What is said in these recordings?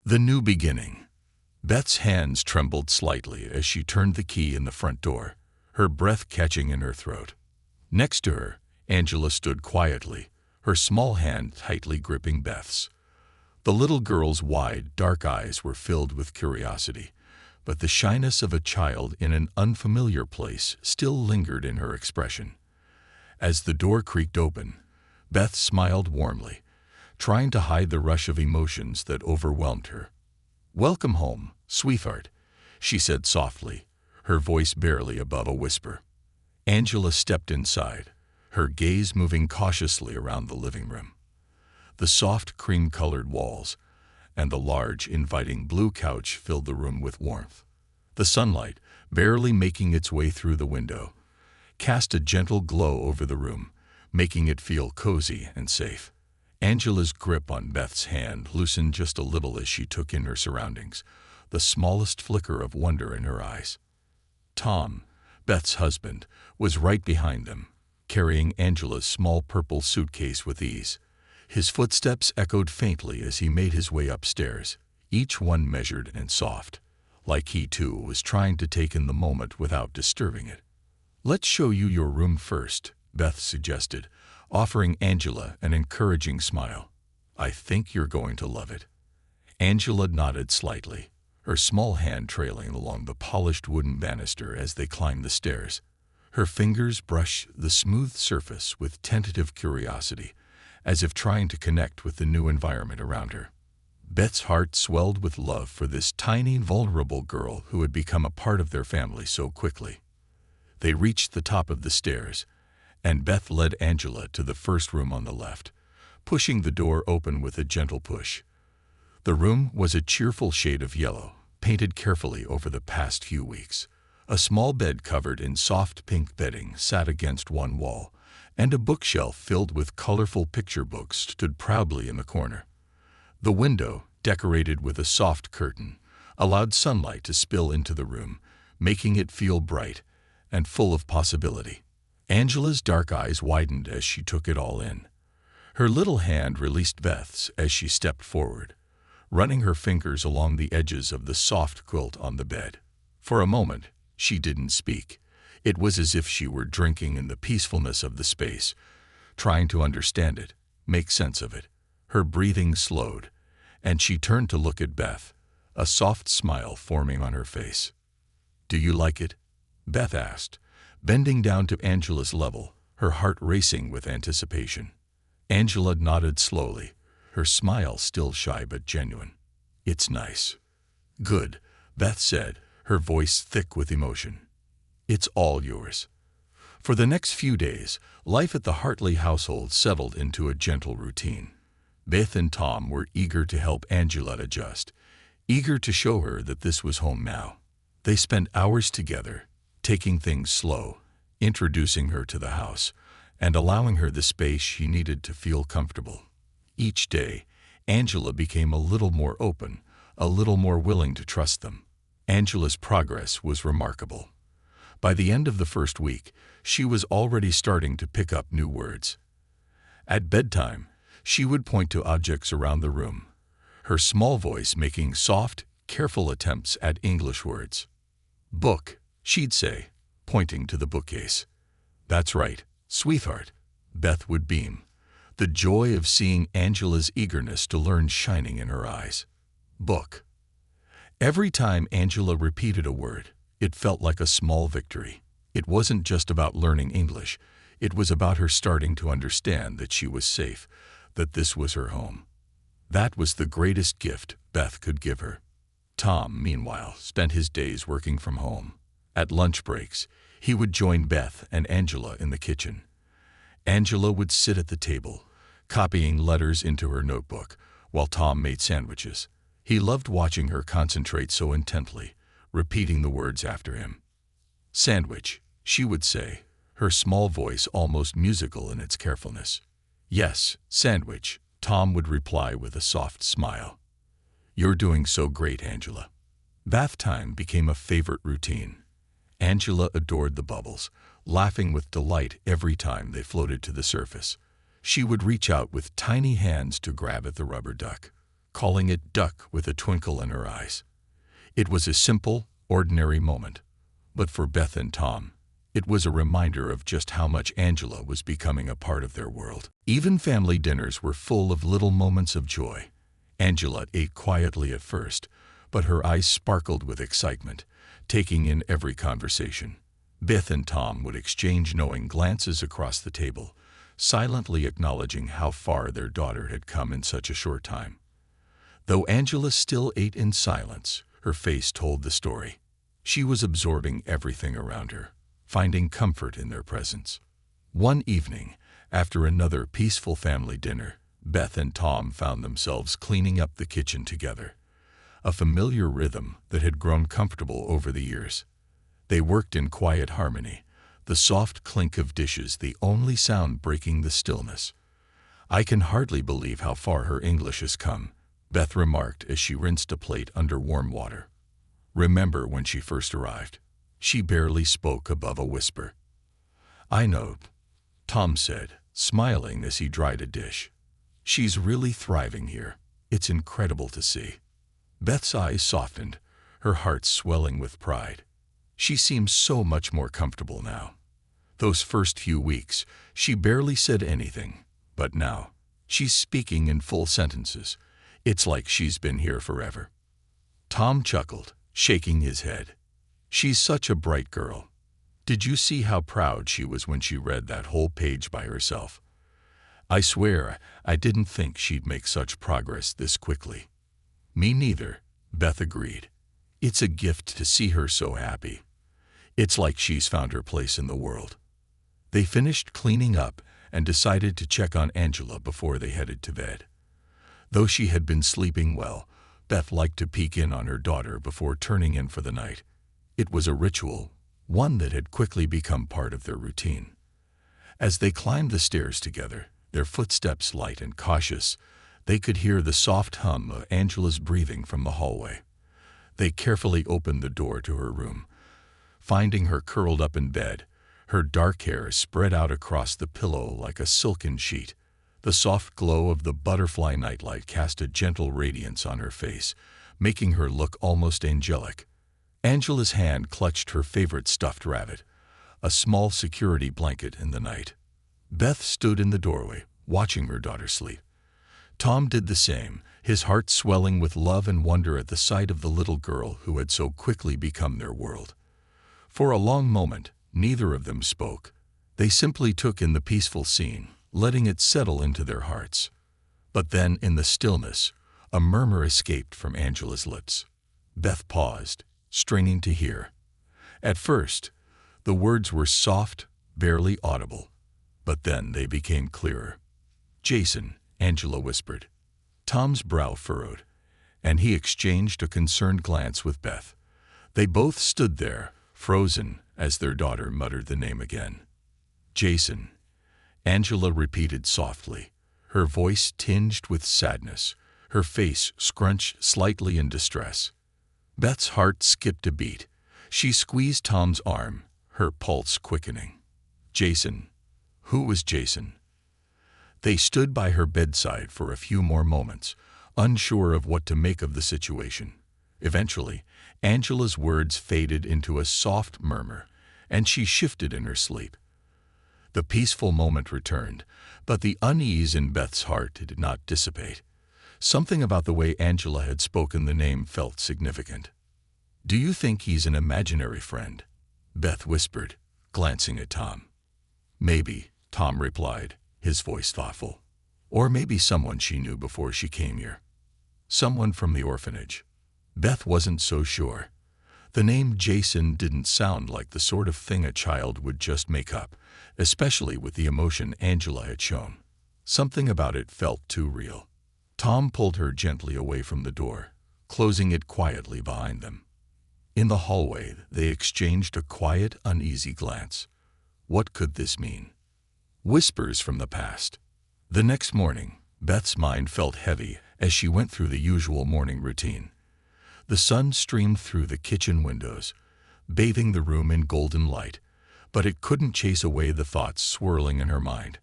The new beginning. Beth's hands trembled slightly as she turned the key in the front door, her breath catching in her throat. Next to her, Angela stood quietly, her small hand tightly gripping Beth's. The little girl's wide, dark eyes were filled with curiosity, but the shyness of a child in an unfamiliar place still lingered in her expression. As the door creaked open, Beth smiled warmly, trying to hide the rush of emotions that overwhelmed her. "Welcome home, sweetheart," she said softly, her voice barely above a whisper. Angela stepped inside, her gaze moving cautiously around the living room. The soft cream-colored walls and the large, inviting blue couch filled the room with warmth. The sunlight, barely making its way through the window, cast a gentle glow over the room, making it feel cozy and safe. Angela's grip on Beth's hand loosened just a little as she took in her surroundings, the smallest flicker of wonder in her eyes. Tom, Beth's husband, was right behind them, carrying Angela's small purple suitcase with ease. His footsteps echoed faintly as he made his way upstairs, each one measured and soft, like he too was trying to take in the moment without disturbing it. "Let's show you your room first," Beth suggested, offering Angela an encouraging smile. "I think you're going to love it." Angela nodded slightly, her small hand trailing along the polished wooden banister as they climbed the stairs. Her fingers brushed the smooth surface with tentative curiosity, as if trying to connect with the new environment around her. Beth's heart swelled with love for this tiny, vulnerable girl who had become a part of their family so quickly. They reached the top of the stairs, and Beth led Angela to the first room on the left, pushing the door open with a gentle push. The room was a cheerful shade of yellow, painted carefully over the past few weeks. A small bed covered in soft pink bedding sat against one wall, and a bookshelf filled with colorful picture books stood proudly in the corner. The window, decorated with a soft curtain, allowed sunlight to spill into the room, making it feel bright and full of possibility. Angela's dark eyes widened as she took it all in. Her little hand released Beth's as she stepped forward, running her fingers along the edges of the soft quilt on the bed. For a moment, she didn't speak. It was as if she were drinking in the peacefulness of the space, trying to understand it, make sense of it. Her breathing slowed, and she turned to look at Beth, a soft smile forming on her face. "Do you like it?" Beth asked, bending down to Angela's level, her heart racing with anticipation. Angela nodded slowly, her smile still shy but genuine. "It's nice." "Good," Beth said, her voice thick with emotion. "It's all yours." For the next few days, life at the Hartley household settled into a gentle routine. Beth and Tom were eager to help Angela adjust, eager to show her that this was home now. They spent hours together, taking things slow, introducing her to the house, and allowing her the space she needed to feel comfortable. Each day, Angela became a little more open, a little more willing to trust them. Angela's progress was remarkable. By the end of the first week, she was already starting to pick up new words. At bedtime, she would point to objects around the room, her small voice making soft, careful attempts at English words. "Book," she'd say, pointing to the bookcase. "That's right, sweetheart," Beth would beam, the joy of seeing Angela's eagerness to learn shining in her eyes. "Book." Every time Angela repeated a word, it felt like a small victory. It wasn't just about learning English, it was about her starting to understand that she was safe, that this was her home. That was the greatest gift Beth could give her. Tom, meanwhile, spent his days working from home. At lunch breaks, he would join Beth and Angela in the kitchen. Angela would sit at the table, copying letters into her notebook, while Tom made sandwiches. He loved watching her concentrate so intently, repeating the words after him. "Sandwich," she would say, her small voice almost musical in its carefulness. "Yes, sandwich," Tom would reply with a soft smile. "You're doing so great, Angela." Bath time became a favorite routine. Angela adored the bubbles, laughing with delight every time they floated to the surface. She would reach out with tiny hands to grab at the rubber duck, calling it duck with a twinkle in her eyes. It was a simple, ordinary moment, but for Beth and Tom, it was a reminder of just how much Angela was becoming a part of their world. Even family dinners were full of little moments of joy. Angela ate quietly at first, but her eyes sparkled with excitement, taking in every conversation. Beth and Tom would exchange knowing glances across the table, silently acknowledging how far their daughter had come in such a short time. Though Angela still ate in silence, her face told the story. She was absorbing everything around her, finding comfort in their presence. One evening, after another peaceful family dinner, Beth and Tom found themselves cleaning up the kitchen together, a familiar rhythm that had grown comfortable over the years. They worked in quiet harmony, the soft clink of dishes the only sound breaking the stillness. "I can hardly believe how far her English has come," Beth remarked as she rinsed a plate under warm water. "Remember when she first arrived? She barely spoke above a whisper." "I know," Tom said, smiling as he dried a dish. "She's really thriving here. It's incredible to see." Beth's eyes softened, her heart swelling with pride. She seems so much more comfortable now. Those first few weeks, she barely said anything, but now, she's speaking in full sentences. It's like she's been here forever. Tom chuckled, shaking his head. "She's such a bright girl. Did you see how proud she was when she read that whole page by herself? I swear I didn't think she'd make such progress this quickly." "Me neither," Beth agreed. "It's a gift to see her so happy. It's like she's found her place in the world." They finished cleaning up and decided to check on Angela before they headed to bed. Though she had been sleeping well, Beth liked to peek in on her daughter before turning in for the night. It was a ritual, one that had quickly become part of their routine. As they climbed the stairs together, their footsteps light and cautious, they could hear the soft hum of Angela's breathing from the hallway. They carefully opened the door to her room, finding her curled up in bed, her dark hair spread out across the pillow like a silken sheet. The soft glow of the butterfly nightlight cast a gentle radiance on her face, making her look almost angelic. Angela's hand clutched her favorite stuffed rabbit, a small security blanket in the night. Beth stood in the doorway, watching her daughter sleep. Tom did the same, his heart swelling with love and wonder at the sight of the little girl who had so quickly become their world. For a long moment, neither of them spoke. They simply took in the peaceful scene, letting it settle into their hearts. But then, in the stillness, a murmur escaped from Angela's lips. Beth paused, straining to hear. At first, the words were soft, barely audible, but then they became clearer. "Jason," Angela whispered. Tom's brow furrowed, and he exchanged a concerned glance with Beth. They both stood there, frozen, as their daughter muttered the name again. "Jason," Angela repeated softly, her voice tinged with sadness, her face scrunched slightly in distress. Beth's heart skipped a beat. She squeezed Tom's arm, her pulse quickening. "Jason? Who was Jason?" They stood by her bedside for a few more moments, unsure of what to make of the situation. Eventually, Angela's words faded into a soft murmur, and she shifted in her sleep. The peaceful moment returned, but the unease in Beth's heart did not dissipate. Something about the way Angela had spoken the name felt significant. "Do you think he's an imaginary friend?" Beth whispered, glancing at Tom. "Maybe," Tom replied, his voice thoughtful. "Or maybe someone she knew before she came here. Someone from the orphanage." Beth wasn't so sure. The name Jason didn't sound like the sort of thing a child would just make up, especially with the emotion Angela had shown. Something about it felt too real. Tom pulled her gently away from the door, closing it quietly behind them. In the hallway, they exchanged a quiet, uneasy glance. What could this mean? Whispers from the past. The next morning, Beth's mind felt heavy as she went through the usual morning routine. The sun streamed through the kitchen windows, bathing the room in golden light, but it couldn't chase away the thoughts swirling in her mind.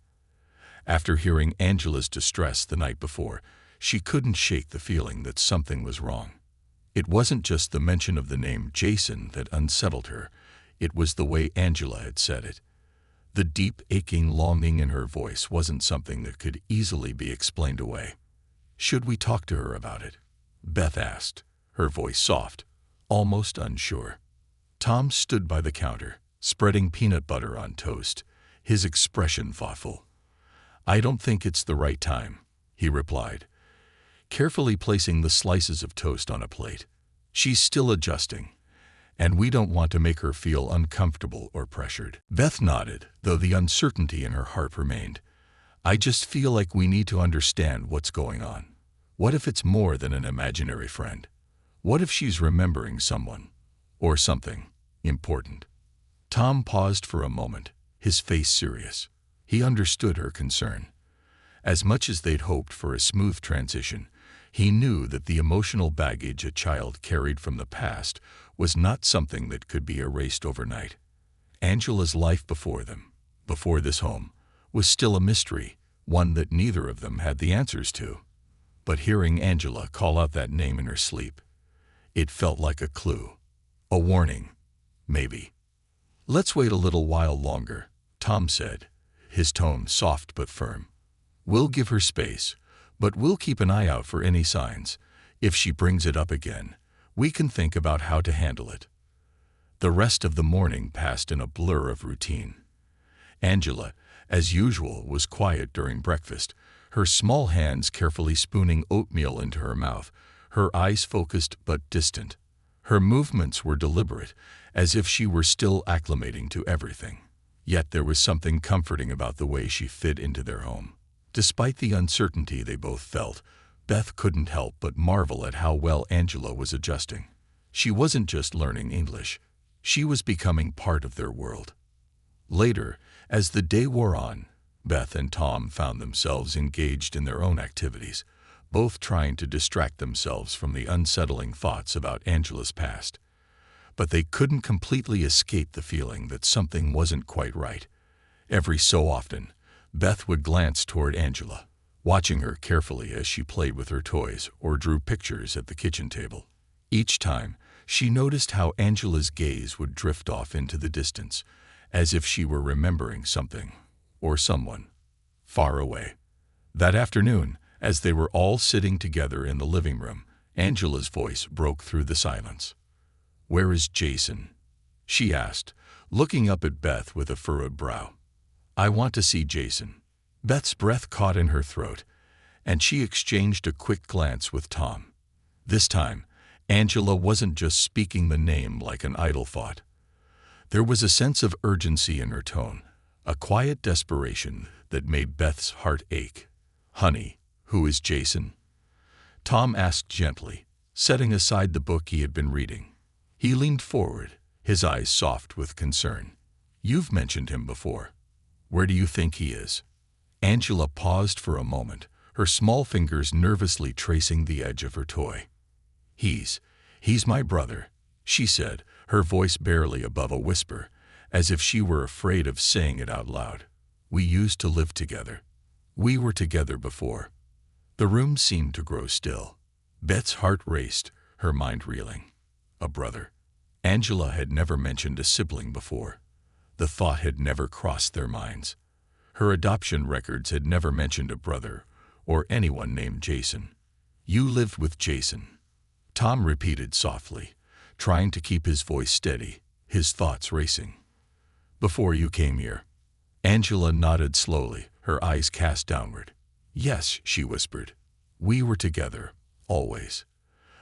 After hearing Angela's distress the night before, she couldn't shake the feeling that something was wrong. It wasn't just the mention of the name Jason that unsettled her, it was the way Angela had said it. The deep, aching longing in her voice wasn't something that could easily be explained away. "Should we talk to her about it?" Beth asked, her voice soft, almost unsure. Tom stood by the counter, spreading peanut butter on toast, his expression thoughtful. "I don't think it's the right time," he replied, carefully placing the slices of toast on a plate. "She's still adjusting, and we don't want to make her feel uncomfortable or pressured." Beth nodded, though the uncertainty in her heart remained. "I just feel like we need to understand what's going on. What if it's more than an imaginary friend? What if she's remembering someone, or something, important?" Tom paused for a moment, his face serious. He understood her concern. As much as they'd hoped for a smooth transition, he knew that the emotional baggage a child carried from the past was not something that could be erased overnight. Angela's life before them, before this home, was still a mystery, one that neither of them had the answers to. But hearing Angela call out that name in her sleep, it felt like a clue, a warning, maybe. "Let's wait a little while longer," Tom said, his tone soft but firm. "We'll give her space, but we'll keep an eye out for any signs. If she brings it up again, we can think about how to handle it." The rest of the morning passed in a blur of routine. Angela, as usual, was quiet during breakfast, her small hands carefully spooning oatmeal into her mouth, her eyes focused but distant. Her movements were deliberate, as if she were still acclimating to everything. Yet there was something comforting about the way she fit into their home. Despite the uncertainty they both felt, Beth couldn't help but marvel at how well Angela was adjusting. She wasn't just learning English, she was becoming part of their world. Later, as the day wore on, Beth and Tom found themselves engaged in their own activities, both trying to distract themselves from the unsettling thoughts about Angela's past. But they couldn't completely escape the feeling that something wasn't quite right. Every so often, Beth would glance toward Angela, watching her carefully as she played with her toys or drew pictures at the kitchen table. Each time, she noticed how Angela's gaze would drift off into the distance, as if she were remembering something, or someone, far away. That afternoon, as they were all sitting together in the living room, Angela's voice broke through the silence. "Where is Jason?" she asked, looking up at Beth with a furrowed brow. "I want to see Jason." Beth's breath caught in her throat, and she exchanged a quick glance with Tom. This time, Angela wasn't just speaking the name like an idle thought. There was a sense of urgency in her tone, a quiet desperation that made Beth's heart ache. "Honey, who is Jason?" Tom asked gently, setting aside the book he had been reading. He leaned forward, his eyes soft with concern. "You've mentioned him before. Where do you think he is?" Angela paused for a moment, her small fingers nervously tracing the edge of her toy. He's my brother," she said, her voice barely above a whisper, as if she were afraid of saying it out loud. "We used to live together. We were together before." The room seemed to grow still. Beth's heart raced, her mind reeling. A brother. Angela had never mentioned a sibling before. The thought had never crossed their minds. Her adoption records had never mentioned a brother or anyone named Jason. "You lived with Jason," Tom repeated softly, trying to keep his voice steady, his thoughts racing. "Before you came here." Angela nodded slowly, her eyes cast downward. "Yes," she whispered. "We were together, always.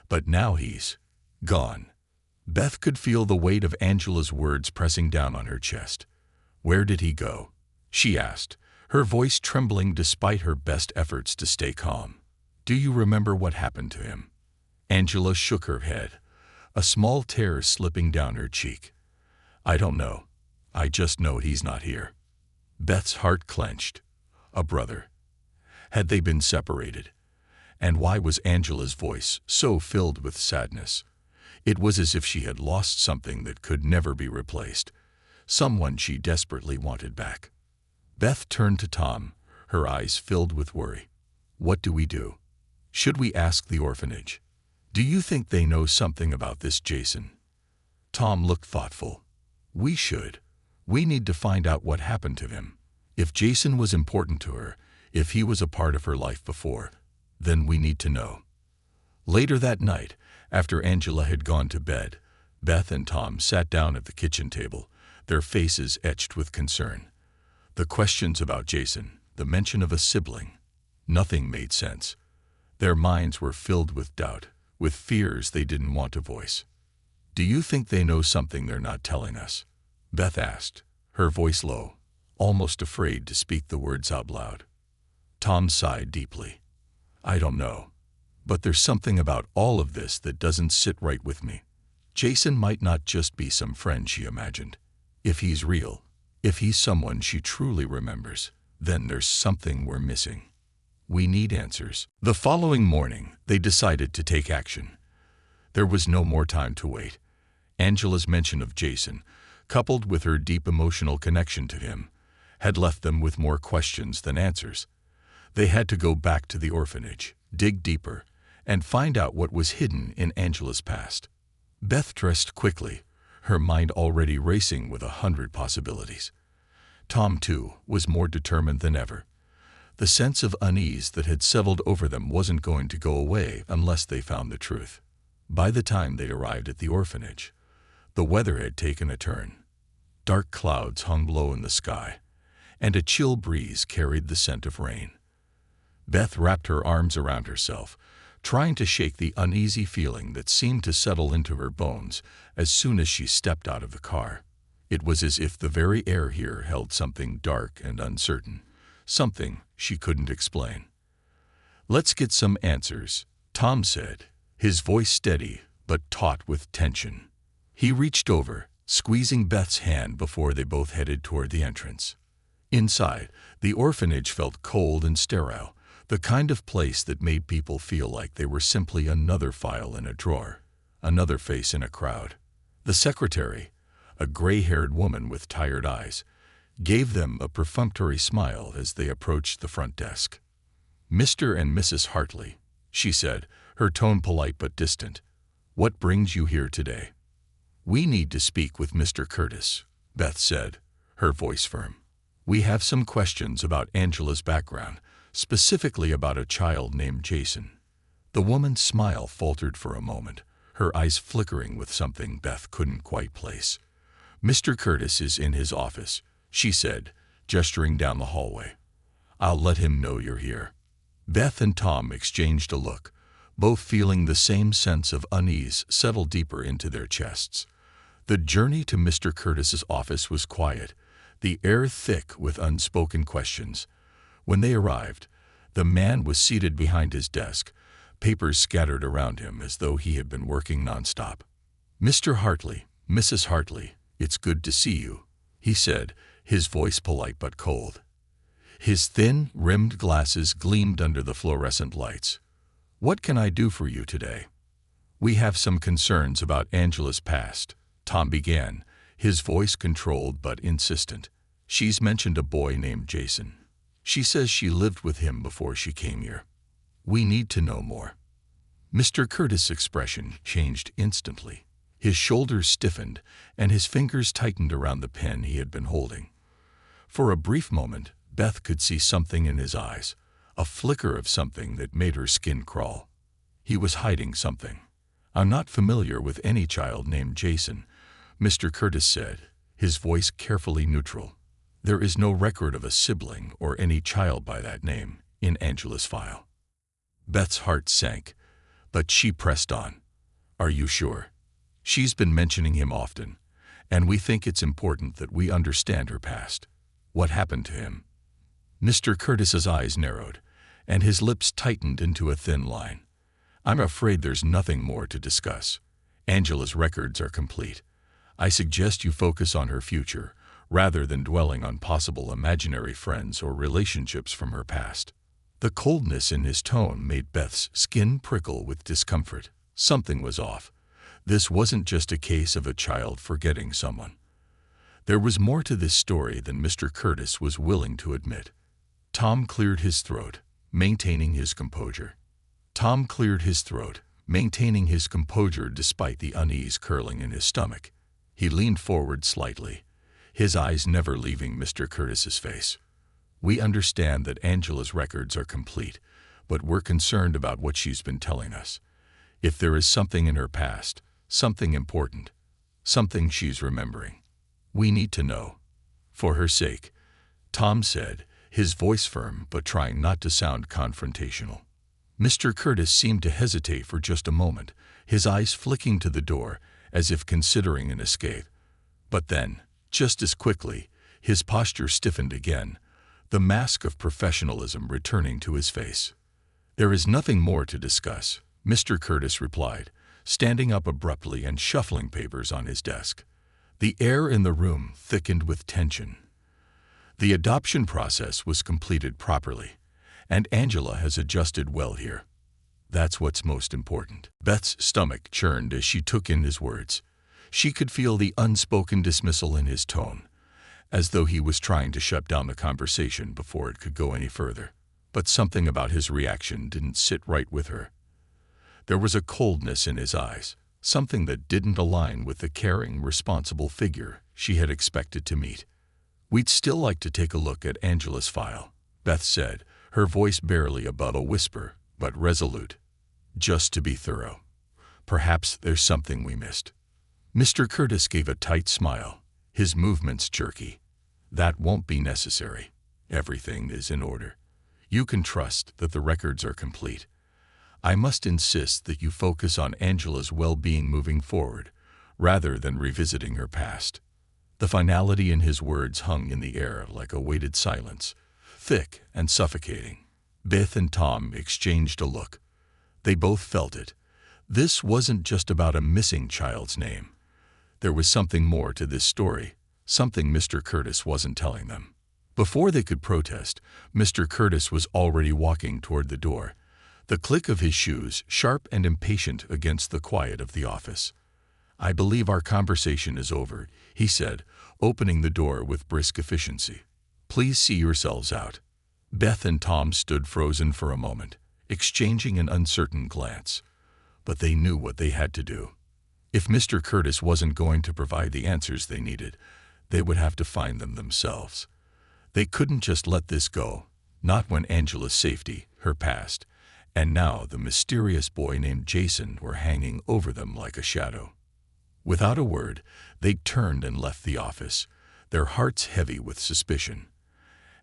But now he's gone." Beth could feel the weight of Angela's words pressing down on her chest. "Where did he go?" she asked, her voice trembling despite her best efforts to stay calm. "Do you remember what happened to him?" Angela shook her head, a small tear slipping down her cheek. "I don't know. I just know he's not here." Beth's heart clenched. A brother. Had they been separated? And why was Angela's voice so filled with sadness? It was as if she had lost something that could never be replaced, someone she desperately wanted back. Beth turned to Tom, her eyes filled with worry. "What do we do?" Should we ask the orphanage? Do you think they know something about this Jason? Tom looked thoughtful. We should. We need to find out what happened to him. If Jason was important to her, if he was a part of her life before, then we need to know. Later that night, after Angela had gone to bed, Beth and Tom sat down at the kitchen table, their faces etched with concern. The questions about Jason, the mention of a sibling, nothing made sense. Their minds were filled with doubt, with fears they didn't want to voice. Do you think they know something they're not telling us? Beth asked, her voice low, almost afraid to speak the words out loud. Tom sighed deeply. I don't know. But there's something about all of this that doesn't sit right with me. Jason might not just be some friend she imagined. If he's real, if he's someone she truly remembers, then there's something we're missing. We need answers. The following morning, they decided to take action. There was no more time to wait. Angela's mention of Jason, coupled with her deep emotional connection to him, had left them with more questions than answers. They had to go back to the orphanage, dig deeper, and find out what was hidden in Angela's past. Beth dressed quickly, her mind already racing with 100 possibilities. Tom, too, was more determined than ever. The sense of unease that had settled over them wasn't going to go away unless they found the truth. By the time they arrived at the orphanage, the weather had taken a turn. Dark clouds hung low in the sky, and a chill breeze carried the scent of rain. Beth wrapped her arms around herself, trying to shake the uneasy feeling that seemed to settle into her bones as soon as she stepped out of the car. It was as if the very air here held something dark and uncertain, something she couldn't explain. Let's get some answers, Tom said, his voice steady but taut with tension. He reached over, squeezing Beth's hand before they both headed toward the entrance. Inside, the orphanage felt cold and sterile, the kind of place that made people feel like they were simply another file in a drawer, another face in a crowd. The secretary, a gray-haired woman with tired eyes, gave them a perfunctory smile as they approached the front desk. Mr. and Mrs. Hartley, she said, her tone polite but distant. What brings you here today? We need to speak with Mr. Curtis, Beth said, her voice firm. We have some questions about Angela's background, specifically about a child named Jason. The woman's smile faltered for a moment, her eyes flickering with something Beth couldn't quite place. Mr. Curtis is in his office, she said, gesturing down the hallway. I'll let him know you're here. Beth and Tom exchanged a look, both feeling the same sense of unease settle deeper into their chests. The journey to Mr. Curtis's office was quiet, the air thick with unspoken questions. When they arrived, the man was seated behind his desk, papers scattered around him as though he had been working nonstop. Mr. Hartley, Mrs. Hartley, it's good to see you, he said, his voice polite but cold. His thin, rimmed glasses gleamed under the fluorescent lights. What can I do for you today? We have some concerns about Angela's past, Tom began, his voice controlled but insistent. She's mentioned a boy named Jason. She says she lived with him before she came here. We need to know more. Mr. Curtis' expression changed instantly. His shoulders stiffened, and his fingers tightened around the pen he had been holding. For a brief moment, Beth could see something in his eyes, a flicker of something that made her skin crawl. He was hiding something. I'm not familiar with any child named Jason, Mr. Curtis said, his voice carefully neutral. There is no record of a sibling or any child by that name in Angela's file. Beth's heart sank, but she pressed on. Are you sure? She's been mentioning him often, and we think it's important that we understand her past. What happened to him? Mr. Curtis's eyes narrowed, and his lips tightened into a thin line. I'm afraid there's nothing more to discuss. Angela's records are complete. I suggest you focus on her future, rather than dwelling on possible imaginary friends or relationships from her past. The coldness in his tone made Beth's skin prickle with discomfort. Something was off. This wasn't just a case of a child forgetting someone. There was more to this story than Mr. Curtis was willing to admit. Tom cleared his throat, maintaining his composure. Tom cleared his throat, maintaining his composure despite the unease curling in his stomach. He leaned forward slightly, his eyes never leaving Mr. Curtis's face. "We understand that Angela's records are complete, but we're concerned about what she's been telling us. If there is something in her past, something important, something she's remembering, we need to know. For her sake," Tom said, his voice firm but trying not to sound confrontational. Mr. Curtis seemed to hesitate for just a moment, his eyes flicking to the door as if considering an escape. But then, just as quickly, his posture stiffened again, the mask of professionalism returning to his face. "There is nothing more to discuss," Mr. Curtis replied, standing up abruptly and shuffling papers on his desk. The air in the room thickened with tension. "The adoption process was completed properly, and Angela has adjusted well here. That's what's most important." Beth's stomach churned as she took in his words. She could feel the unspoken dismissal in his tone, as though he was trying to shut down the conversation before it could go any further. But something about his reaction didn't sit right with her. There was a coldness in his eyes, something that didn't align with the caring, responsible figure she had expected to meet. "We'd still like to take a look at Angela's file," Beth said, her voice barely above a whisper, but resolute. "Just to be thorough. Perhaps there's something we missed." Mr. Curtis gave a tight smile, his movements jerky. "That won't be necessary. Everything is in order. You can trust that the records are complete. I must insist that you focus on Angela's well-being moving forward, rather than revisiting her past." The finality in his words hung in the air like a weighted silence, thick and suffocating. Beth and Tom exchanged a look. They both felt it. This wasn't just about a missing child's name. There was something more to this story, something Mr. Curtis wasn't telling them. Before they could protest, Mr. Curtis was already walking toward the door, the click of his shoes sharp and impatient against the quiet of the office. "I believe our conversation is over," he said, opening the door with brisk efficiency. "Please see yourselves out." Beth and Tom stood frozen for a moment, exchanging an uncertain glance. But they knew what they had to do. If Mr. Curtis wasn't going to provide the answers they needed, they would have to find them themselves. They couldn't just let this go, not when Angela's safety, her past, and now the mysterious boy named Jason were hanging over them like a shadow. Without a word, they turned and left the office, their hearts heavy with suspicion.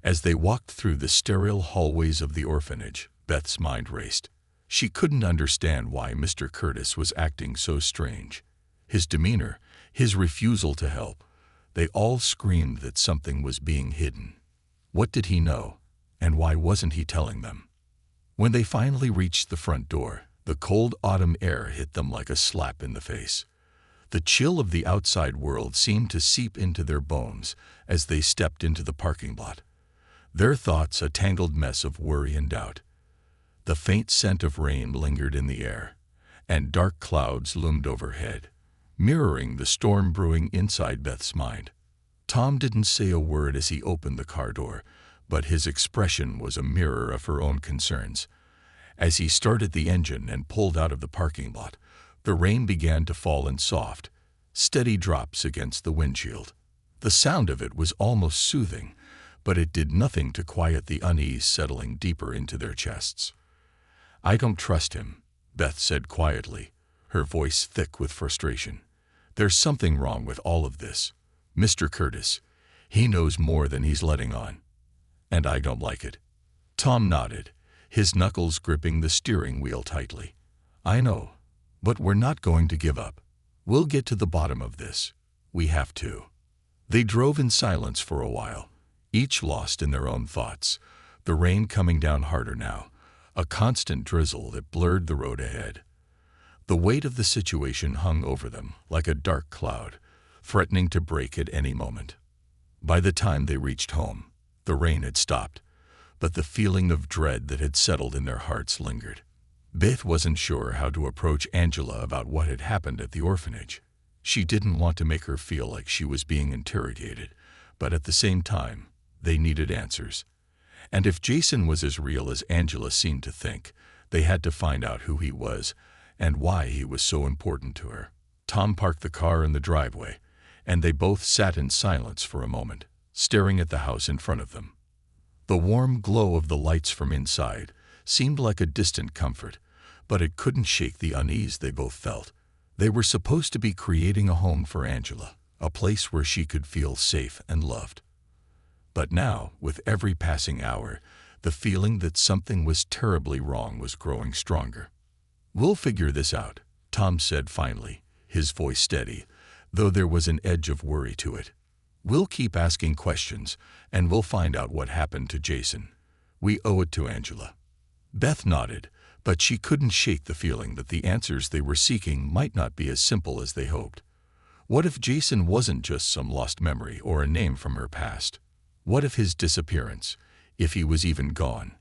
As they walked through the sterile hallways of the orphanage, Beth's mind raced. She couldn't understand why Mr. Curtis was acting so strange. His demeanor, his refusal to help, they all screamed that something was being hidden. What did he know, and why wasn't he telling them? When they finally reached the front door, the cold autumn air hit them like a slap in the face. The chill of the outside world seemed to seep into their bones as they stepped into the parking lot, their thoughts a tangled mess of worry and doubt. The faint scent of rain lingered in the air, and dark clouds loomed overhead, mirroring the storm brewing inside Beth's mind. Tom didn't say a word as he opened the car door, but his expression was a mirror of her own concerns. As he started the engine and pulled out of the parking lot, the rain began to fall in soft, steady drops against the windshield. The sound of it was almost soothing, but it did nothing to quiet the unease settling deeper into their chests. "I don't trust him," Beth said quietly, her voice thick with frustration. "There's something wrong with all of this. Mr. Curtis, he knows more than he's letting on. And I don't like it." Tom nodded, his knuckles gripping the steering wheel tightly. "I know, but we're not going to give up. We'll get to the bottom of this. We have to." They drove in silence for a while, each lost in their own thoughts, the rain coming down harder now, a constant drizzle that blurred the road ahead. The weight of the situation hung over them like a dark cloud, threatening to break at any moment. By the time they reached home, the rain had stopped, but the feeling of dread that had settled in their hearts lingered. Beth wasn't sure how to approach Angela about what had happened at the orphanage. She didn't want to make her feel like she was being interrogated, but at the same time, they needed answers. And if Jason was as real as Angela seemed to think, They had to find out who he was and why he was so important to her. Tom parked the car in the driveway, and they both sat in silence for a moment, staring at the house in front of them. The warm glow of the lights from inside seemed like a distant comfort, but it couldn't shake the unease they both felt. They were supposed to be creating a home for Angela, a place where she could feel safe and loved. But now, with every passing hour, the feeling that something was terribly wrong was growing stronger. "We'll figure this out," Tom said finally, his voice steady, though there was an edge of worry to it. "We'll keep asking questions, and we'll find out what happened to Jason. We owe it to Angela." Beth nodded, but she couldn't shake the feeling that the answers they were seeking might not be as simple as they hoped. What if Jason wasn't just some lost memory or a name from her past? What if his disappearance, if he was even gone,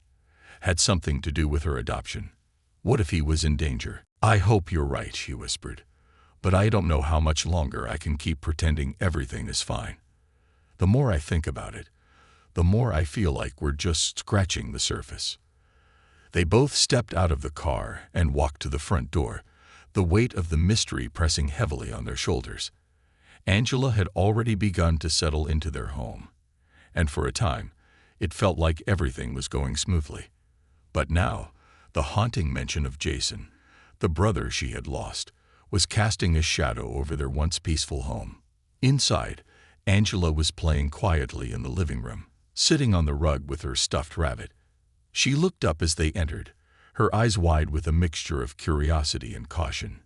had something to do with her adoption? What if he was in danger? "I hope you're right," she whispered, "but I don't know how much longer I can keep pretending everything is fine. The more I think about it, the more I feel like we're just scratching the surface." They both stepped out of the car and walked to the front door, the weight of the mystery pressing heavily on their shoulders. Angela had already begun to settle into their home, and for a time, it felt like everything was going smoothly. But now, the haunting mention of Jason, the brother she had lost, was casting a shadow over their once peaceful home. Inside, Angela was playing quietly in the living room, sitting on the rug with her stuffed rabbit. She looked up as they entered, her eyes wide with a mixture of curiosity and caution.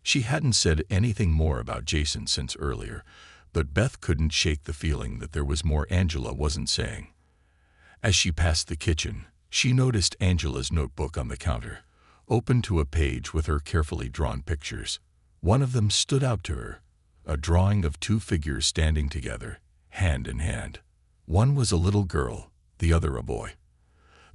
She hadn't said anything more about Jason since earlier, but Beth couldn't shake the feeling that there was more Angela wasn't saying. As she passed the kitchen, she noticed Angela's notebook on the counter, open to a page with her carefully drawn pictures. One of them stood out to her, a drawing of two figures standing together, hand in hand. One was a little girl, the other a boy.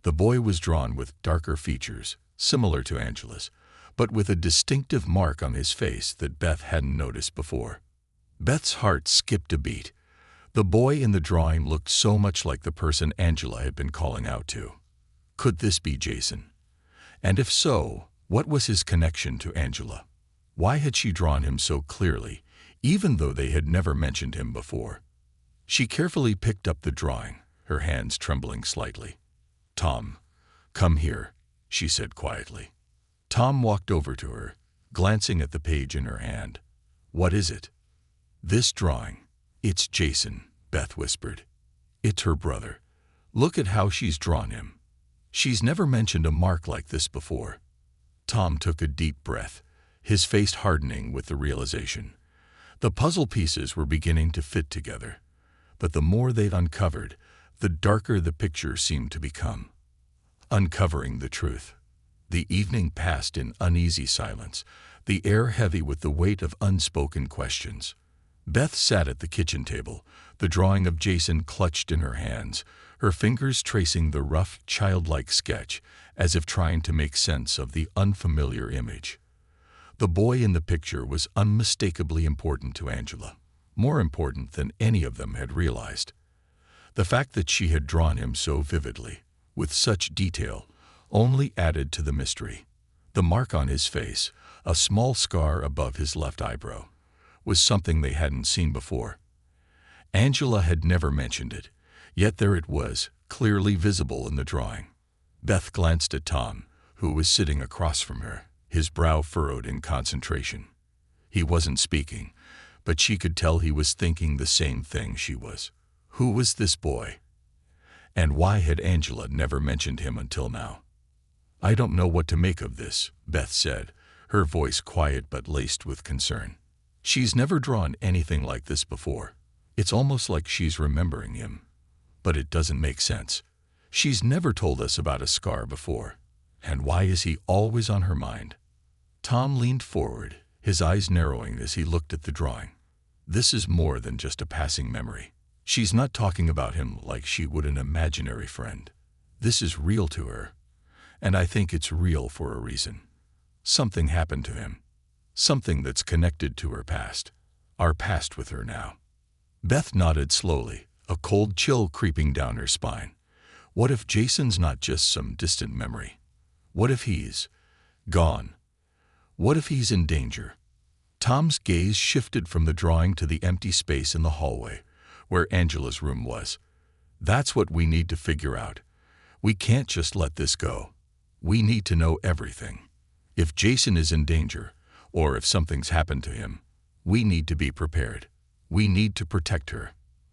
The boy was drawn with darker features, similar to Angela's, but with a distinctive mark on his face that Beth hadn't noticed before. Beth's heart skipped a beat. The boy in the drawing looked so much like the person Angela had been calling out to. Could this be Jason? And if so, what was his connection to Angela? Why had she drawn him so clearly, even though they had never mentioned him before? She carefully picked up the drawing, her hands trembling slightly. "Tom, come here," she said quietly. Tom walked over to her, glancing at the page in her hand. "What is it?" "This drawing. It's Jason," Beth whispered. "It's her brother. Look at how she's drawn him. She's never mentioned a mark like this before." Tom took a deep breath, his face hardening with the realization. The puzzle pieces were beginning to fit together, but the more they'd uncovered, the darker the picture seemed to become. Uncovering the truth. The evening passed in uneasy silence, the air heavy with the weight of unspoken questions. Beth sat at the kitchen table, the drawing of Jason clutched in her hands, her fingers tracing the rough, childlike sketch, as if trying to make sense of the unfamiliar image. The boy in the picture was unmistakably important to Angela, more important than any of them had realized. The fact that she had drawn him so vividly, with such detail, only added to the mystery. The mark on his face, a small scar above his left eyebrow, was something they hadn't seen before. Angela had never mentioned it, yet there it was, clearly visible in the drawing. Beth glanced at Tom, who was sitting across from her, his brow furrowed in concentration. He wasn't speaking, but she could tell he was thinking the same thing she was. Who was this boy? And why had Angela never mentioned him until now? "I don't know what to make of this," Beth said, her voice quiet but laced with concern. "She's never drawn anything like this before. It's almost like she's remembering him. But it doesn't make sense. She's never told us about a scar before. And why is he always on her mind?" Tom leaned forward, his eyes narrowing as he looked at the drawing. This is more than just a passing memory. She's not talking about him like she would an imaginary friend. This is real to her, and I think it's real for a reason. Something happened to him. Something that's connected to her past. Our past with her now. Beth nodded slowly, a cold chill creeping down her spine. What if Jason's not just some distant memory? What if he's gone? What if he's in danger? Tom's gaze shifted from the drawing to the empty space in the hallway, where Angela's room was. That's what we need to figure out. We can't just let this go. We need to know everything. If Jason is in danger, or if something's happened to him, we need to be prepared. We need to protect her.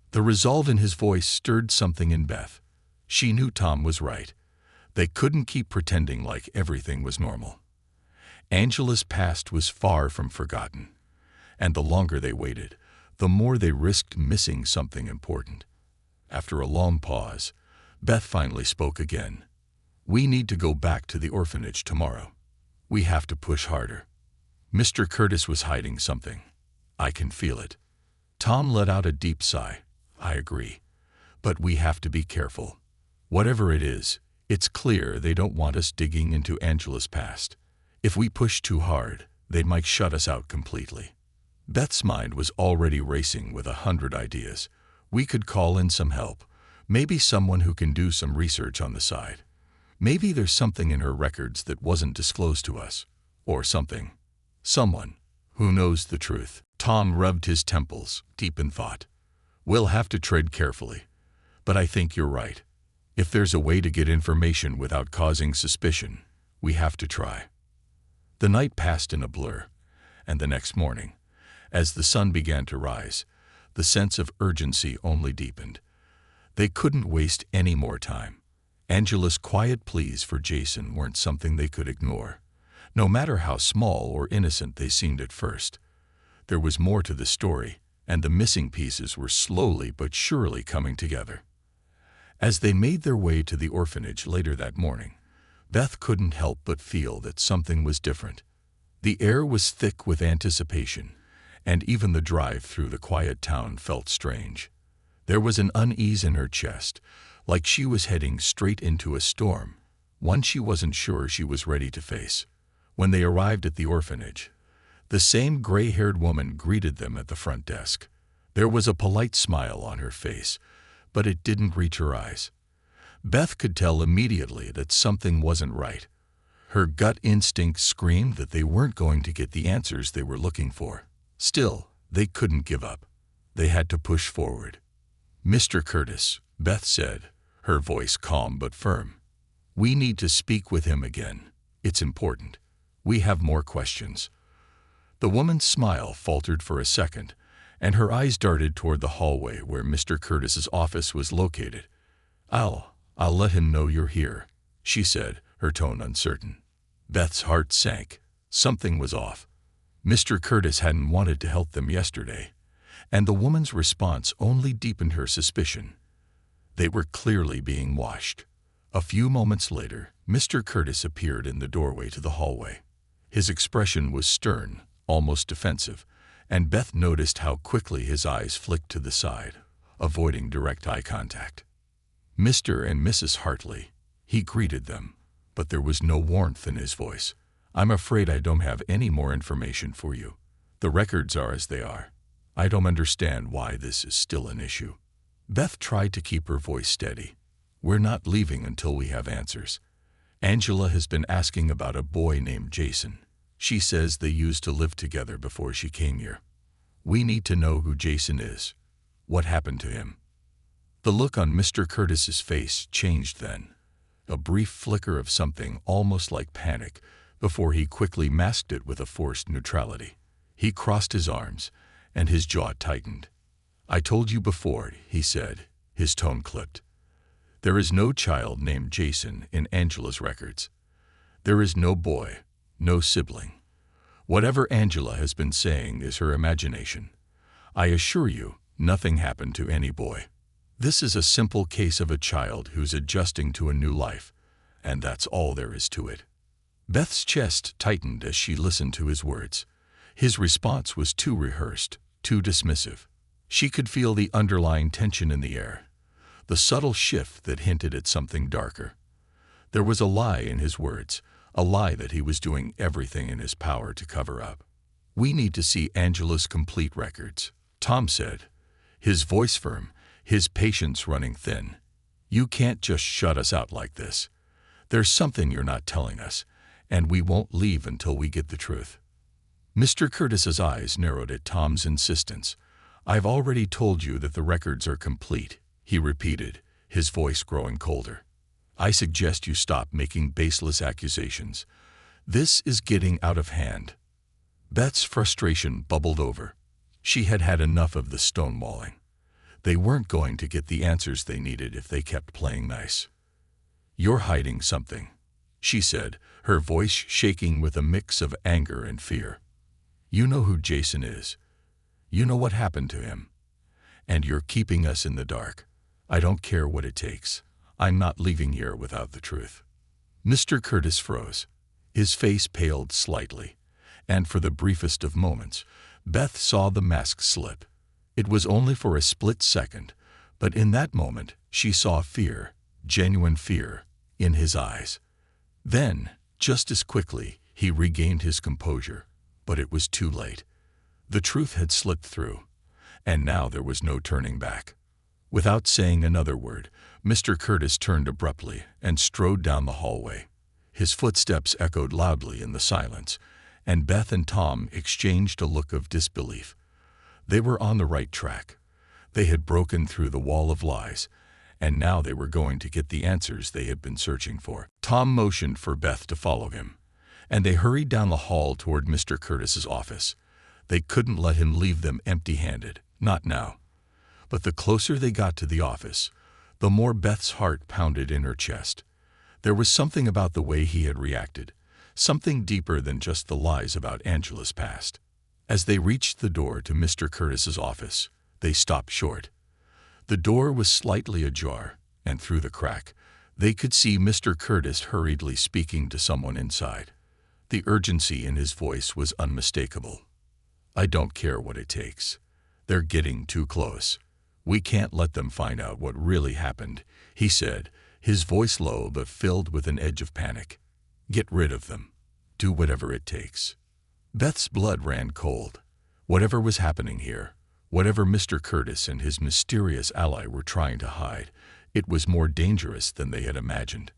The resolve in his voice stirred something in Beth. She knew Tom was right. They couldn't keep pretending like everything was normal. Angela's past was far from forgotten, and the longer they waited, the more they risked missing something important. After a long pause, Beth finally spoke again. We need to go back to the orphanage tomorrow. We have to push harder. Mr. Curtis was hiding something. I can feel it. Tom let out a deep sigh. I agree. But we have to be careful. Whatever it is, it's clear they don't want us digging into Angela's past. If we push too hard, they might shut us out completely. Beth's mind was already racing with 100 ideas. We could call in some help. Maybe someone who can do some research on the side. Maybe there's something in her records that wasn't disclosed to us. Or something. Someone who knows the truth. Tom rubbed his temples, deep in thought. We'll have to tread carefully. But I think you're right. If there's a way to get information without causing suspicion, we have to try. The night passed in a blur, and the next morning, as the sun began to rise, the sense of urgency only deepened. They couldn't waste any more time. Angela's quiet pleas for Jason weren't something they could ignore, no matter how small or innocent they seemed at first. There was more to the story, and the missing pieces were slowly but surely coming together. As they made their way to the orphanage later that morning, Beth couldn't help but feel that something was different. The air was thick with anticipation, and even the drive through the quiet town felt strange. There was an unease in her chest, like she was heading straight into a storm, one she wasn't sure she was ready to face. When they arrived at the orphanage, the same gray-haired woman greeted them at the front desk. There was a polite smile on her face, but it didn't reach her eyes. Beth could tell immediately that something wasn't right. Her gut instinct screamed that they weren't going to get the answers they were looking for. Still, they couldn't give up. They had to push forward. Mr. Curtis, Beth said, her voice calm but firm. We need to speak with him again. It's important. We have more questions. The woman's smile faltered for a second, and her eyes darted toward the hallway where Mr. Curtis's office was located. I'll let him know you're here, she said, her tone uncertain. Beth's heart sank. Something was off. Mr. Curtis hadn't wanted to help them yesterday, and the woman's response only deepened her suspicion. They were clearly being watched. A few moments later, Mr. Curtis appeared in the doorway to the hallway. His expression was stern, almost defensive, and Beth noticed how quickly his eyes flicked to the side, avoiding direct eye contact. Mr. and Mrs. Hartley, he greeted them, but there was no warmth in his voice. I'm afraid I don't have any more information for you. The records are as they are. I don't understand why this is still an issue. Beth tried to keep her voice steady. We're not leaving until we have answers. Angela has been asking about a boy named Jason. She says they used to live together before she came here. We need to know who Jason is. What happened to him? The look on Mr. Curtis's face changed then. A brief flicker of something almost like panic, before he quickly masked it with a forced neutrality. He crossed his arms, and his jaw tightened. I told you before, he said, his tone clipped. There is no child named Jason in Angela's records. There is no boy, no sibling. Whatever Angela has been saying is her imagination. I assure you, nothing happened to any boy. This is a simple case of a child who's adjusting to a new life, and that's all there is to it. Beth's chest tightened as she listened to his words. His response was too rehearsed, too dismissive. She could feel the underlying tension in the air, the subtle shift that hinted at something darker. There was a lie in his words, a lie that he was doing everything in his power to cover up. We need to see Angela's complete records, Tom said, his voice firm, his patience running thin. You can't just shut us out like this. There's something you're not telling us, and we won't leave until we get the truth." Mr. Curtis's eyes narrowed at Tom's insistence. "I've already told you that the records are complete," he repeated, his voice growing colder. "I suggest you stop making baseless accusations. This is getting out of hand." Beth's frustration bubbled over. She had had enough of the stonewalling. They weren't going to get the answers they needed if they kept playing nice. "You're hiding something," she said, her voice shaking with a mix of anger and fear. "You know who Jason is. You know what happened to him. And you're keeping us in the dark. I don't care what it takes. I'm not leaving here without the truth." Mr. Curtis froze. His face paled slightly, and for the briefest of moments, Beth saw the mask slip. It was only for a split second, but in that moment she saw fear, genuine fear, in his eyes. Then, just as quickly, he regained his composure, but it was too late. The truth had slipped through, and now there was no turning back. Without saying another word, Mr. Curtis turned abruptly and strode down the hallway. His footsteps echoed loudly in the silence, and Beth and Tom exchanged a look of disbelief. They were on the right track. They had broken through the wall of lies, and now they were going to get the answers they had been searching for. Tom motioned for Beth to follow him, and they hurried down the hall toward Mr. Curtis's office. They couldn't let him leave them empty-handed, not now. But the closer they got to the office, the more Beth's heart pounded in her chest. There was something about the way he had reacted, something deeper than just the lies about Angela's past. As they reached the door to Mr. Curtis's office, they stopped short. The door was slightly ajar, and through the crack, they could see Mr. Curtis hurriedly speaking to someone inside. The urgency in his voice was unmistakable. "I don't care what it takes. They're getting too close. We can't let them find out what really happened," he said, his voice low but filled with an edge of panic. "Get rid of them. Do whatever it takes." Beth's blood ran cold. Whatever was happening here, whatever Mr. Curtis and his mysterious ally were trying to hide, it was more dangerous than they had imagined.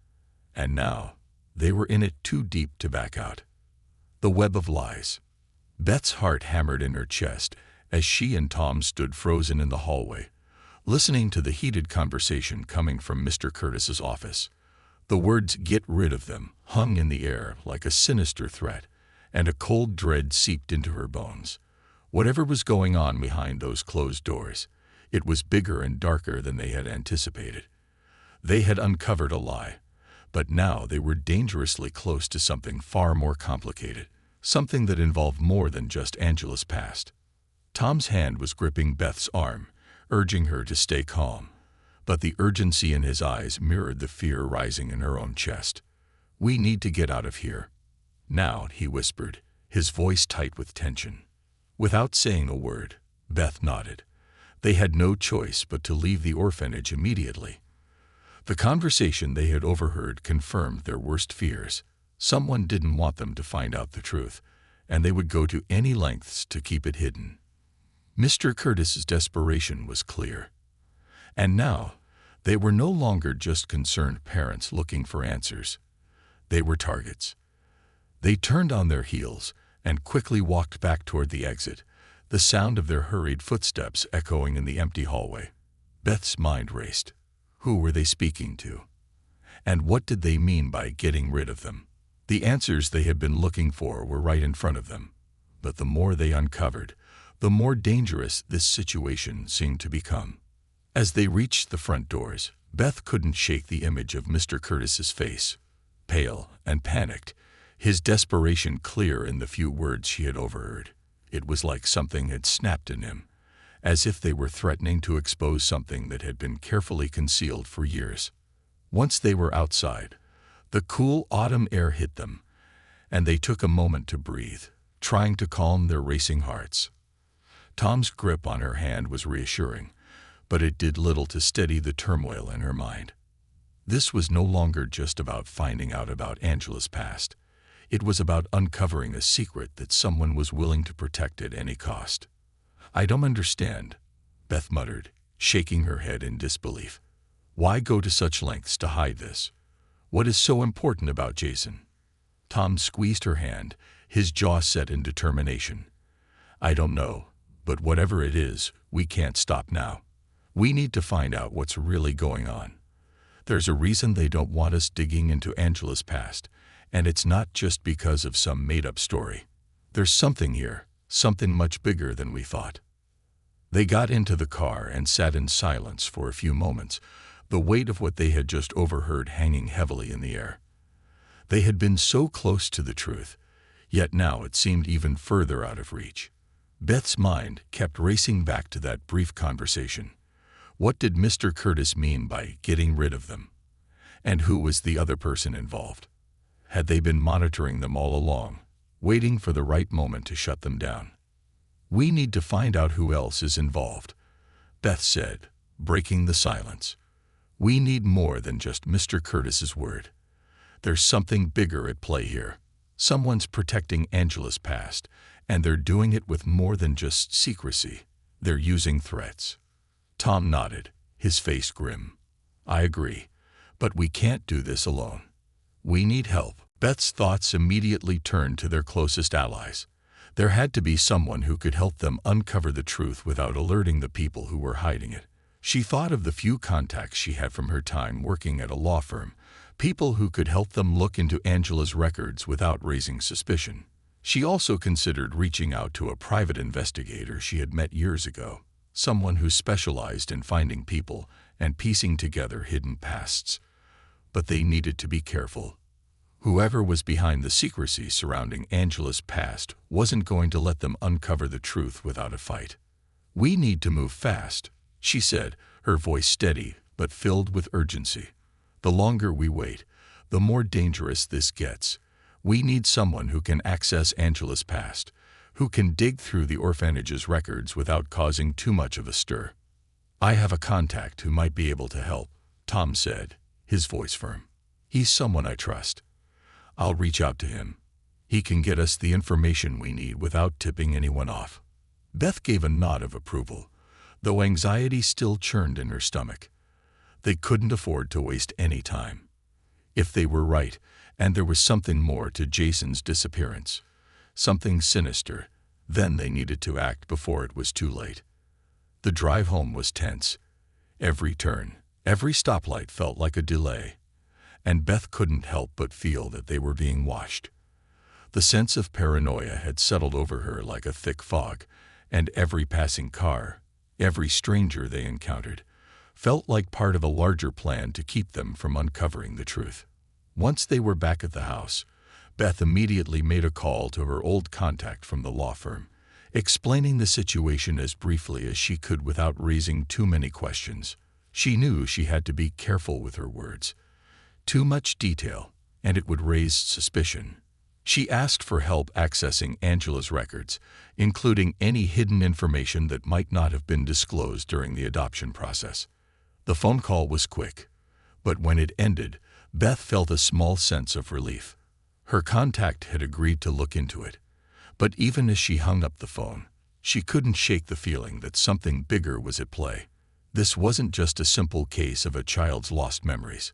And now, they were in it too deep to back out. The web of lies. Beth's heart hammered in her chest as she and Tom stood frozen in the hallway, listening to the heated conversation coming from Mr. Curtis's office. The words "get rid of them" hung in the air like a sinister threat, and a cold dread seeped into her bones. Whatever was going on behind those closed doors, it was bigger and darker than they had anticipated. They had uncovered a lie, but now they were dangerously close to something far more complicated, something that involved more than just Angela's past. Tom's hand was gripping Beth's arm, urging her to stay calm, but the urgency in his eyes mirrored the fear rising in her own chest. "We need to get out of here now," he whispered, his voice tight with tension. Without saying a word, Beth nodded. They had no choice but to leave the orphanage immediately. The conversation they had overheard confirmed their worst fears. Someone didn't want them to find out the truth, and they would go to any lengths to keep it hidden. Mr. Curtis's desperation was clear. And now, they were no longer just concerned parents looking for answers. They were targets. They turned on their heels and quickly walked back toward the exit, the sound of their hurried footsteps echoing in the empty hallway. Beth's mind raced. Who were they speaking to? And what did they mean by getting rid of them? The answers they had been looking for were right in front of them, but the more they uncovered, the more dangerous this situation seemed to become. As they reached the front doors, Beth couldn't shake the image of Mr. Curtis's face, pale and panicked, his desperation clear in the few words she had overheard. It was like something had snapped in him, as if they were threatening to expose something that had been carefully concealed for years. Once they were outside, the cool autumn air hit them, and they took a moment to breathe, trying to calm their racing hearts. Tom's grip on her hand was reassuring, but it did little to steady the turmoil in her mind. This was no longer just about finding out about Angela's past. It was about uncovering a secret that someone was willing to protect at any cost. "I don't understand," Beth muttered, shaking her head in disbelief. "Why go to such lengths to hide this? What is so important about Jason? Tom squeezed her hand, his jaw set in determination. I don't know, but whatever it is, we can't stop now. We need to find out what's really going on. There's a reason they don't want us digging into Angela's past, and it's not just because of some made-up story. There's something here, something much bigger than we thought. They got into the car and sat in silence for a few moments, the weight of what they had just overheard hanging heavily in the air. They had been so close to the truth, yet now it seemed even further out of reach. Beth's mind kept racing back to that brief conversation. What did Mr. Curtis mean by getting rid of them? And who was the other person involved? Had they been monitoring them all along, waiting for the right moment to shut them down? We need to find out who else is involved, Beth said, breaking the silence. We need more than just Mr. Curtis's word. There's something bigger at play here. Someone's protecting Angela's past, and they're doing it with more than just secrecy. They're using threats. Tom nodded, his face grim. I agree, but we can't do this alone. We need help. Beth's thoughts immediately turned to their closest allies. There had to be someone who could help them uncover the truth without alerting the people who were hiding it. She thought of the few contacts she had from her time working at a law firm, people who could help them look into Angela's records without raising suspicion. She also considered reaching out to a private investigator she had met years ago, someone who specialized in finding people and piecing together hidden pasts. But they needed to be careful. Whoever was behind the secrecy surrounding Angela's past wasn't going to let them uncover the truth without a fight. We need to move fast, she said, her voice steady but filled with urgency. The longer we wait, the more dangerous this gets. We need someone who can access Angela's past, who can dig through the orphanage's records without causing too much of a stir. I have a contact who might be able to help, Tom said, his voice firm. He's someone I trust. I'll reach out to him. He can get us the information we need without tipping anyone off. Beth gave a nod of approval, though anxiety still churned in her stomach. They couldn't afford to waste any time. If they were right, and there was something more to Jason's disappearance, something sinister, then they needed to act before it was too late. The drive home was tense. Every turn, every stoplight felt like a delay, and Beth couldn't help but feel that they were being watched. The sense of paranoia had settled over her like a thick fog, and every passing car, every stranger they encountered, felt like part of a larger plan to keep them from uncovering the truth. Once they were back at the house, Beth immediately made a call to her old contact from the law firm, explaining the situation as briefly as she could without raising too many questions. She knew she had to be careful with her words. Too much detail, and it would raise suspicion. She asked for help accessing Angela's records, including any hidden information that might not have been disclosed during the adoption process. The phone call was quick, but when it ended, Beth felt a small sense of relief. Her contact had agreed to look into it, but even as she hung up the phone, she couldn't shake the feeling that something bigger was at play. This wasn't just a simple case of a child's lost memories.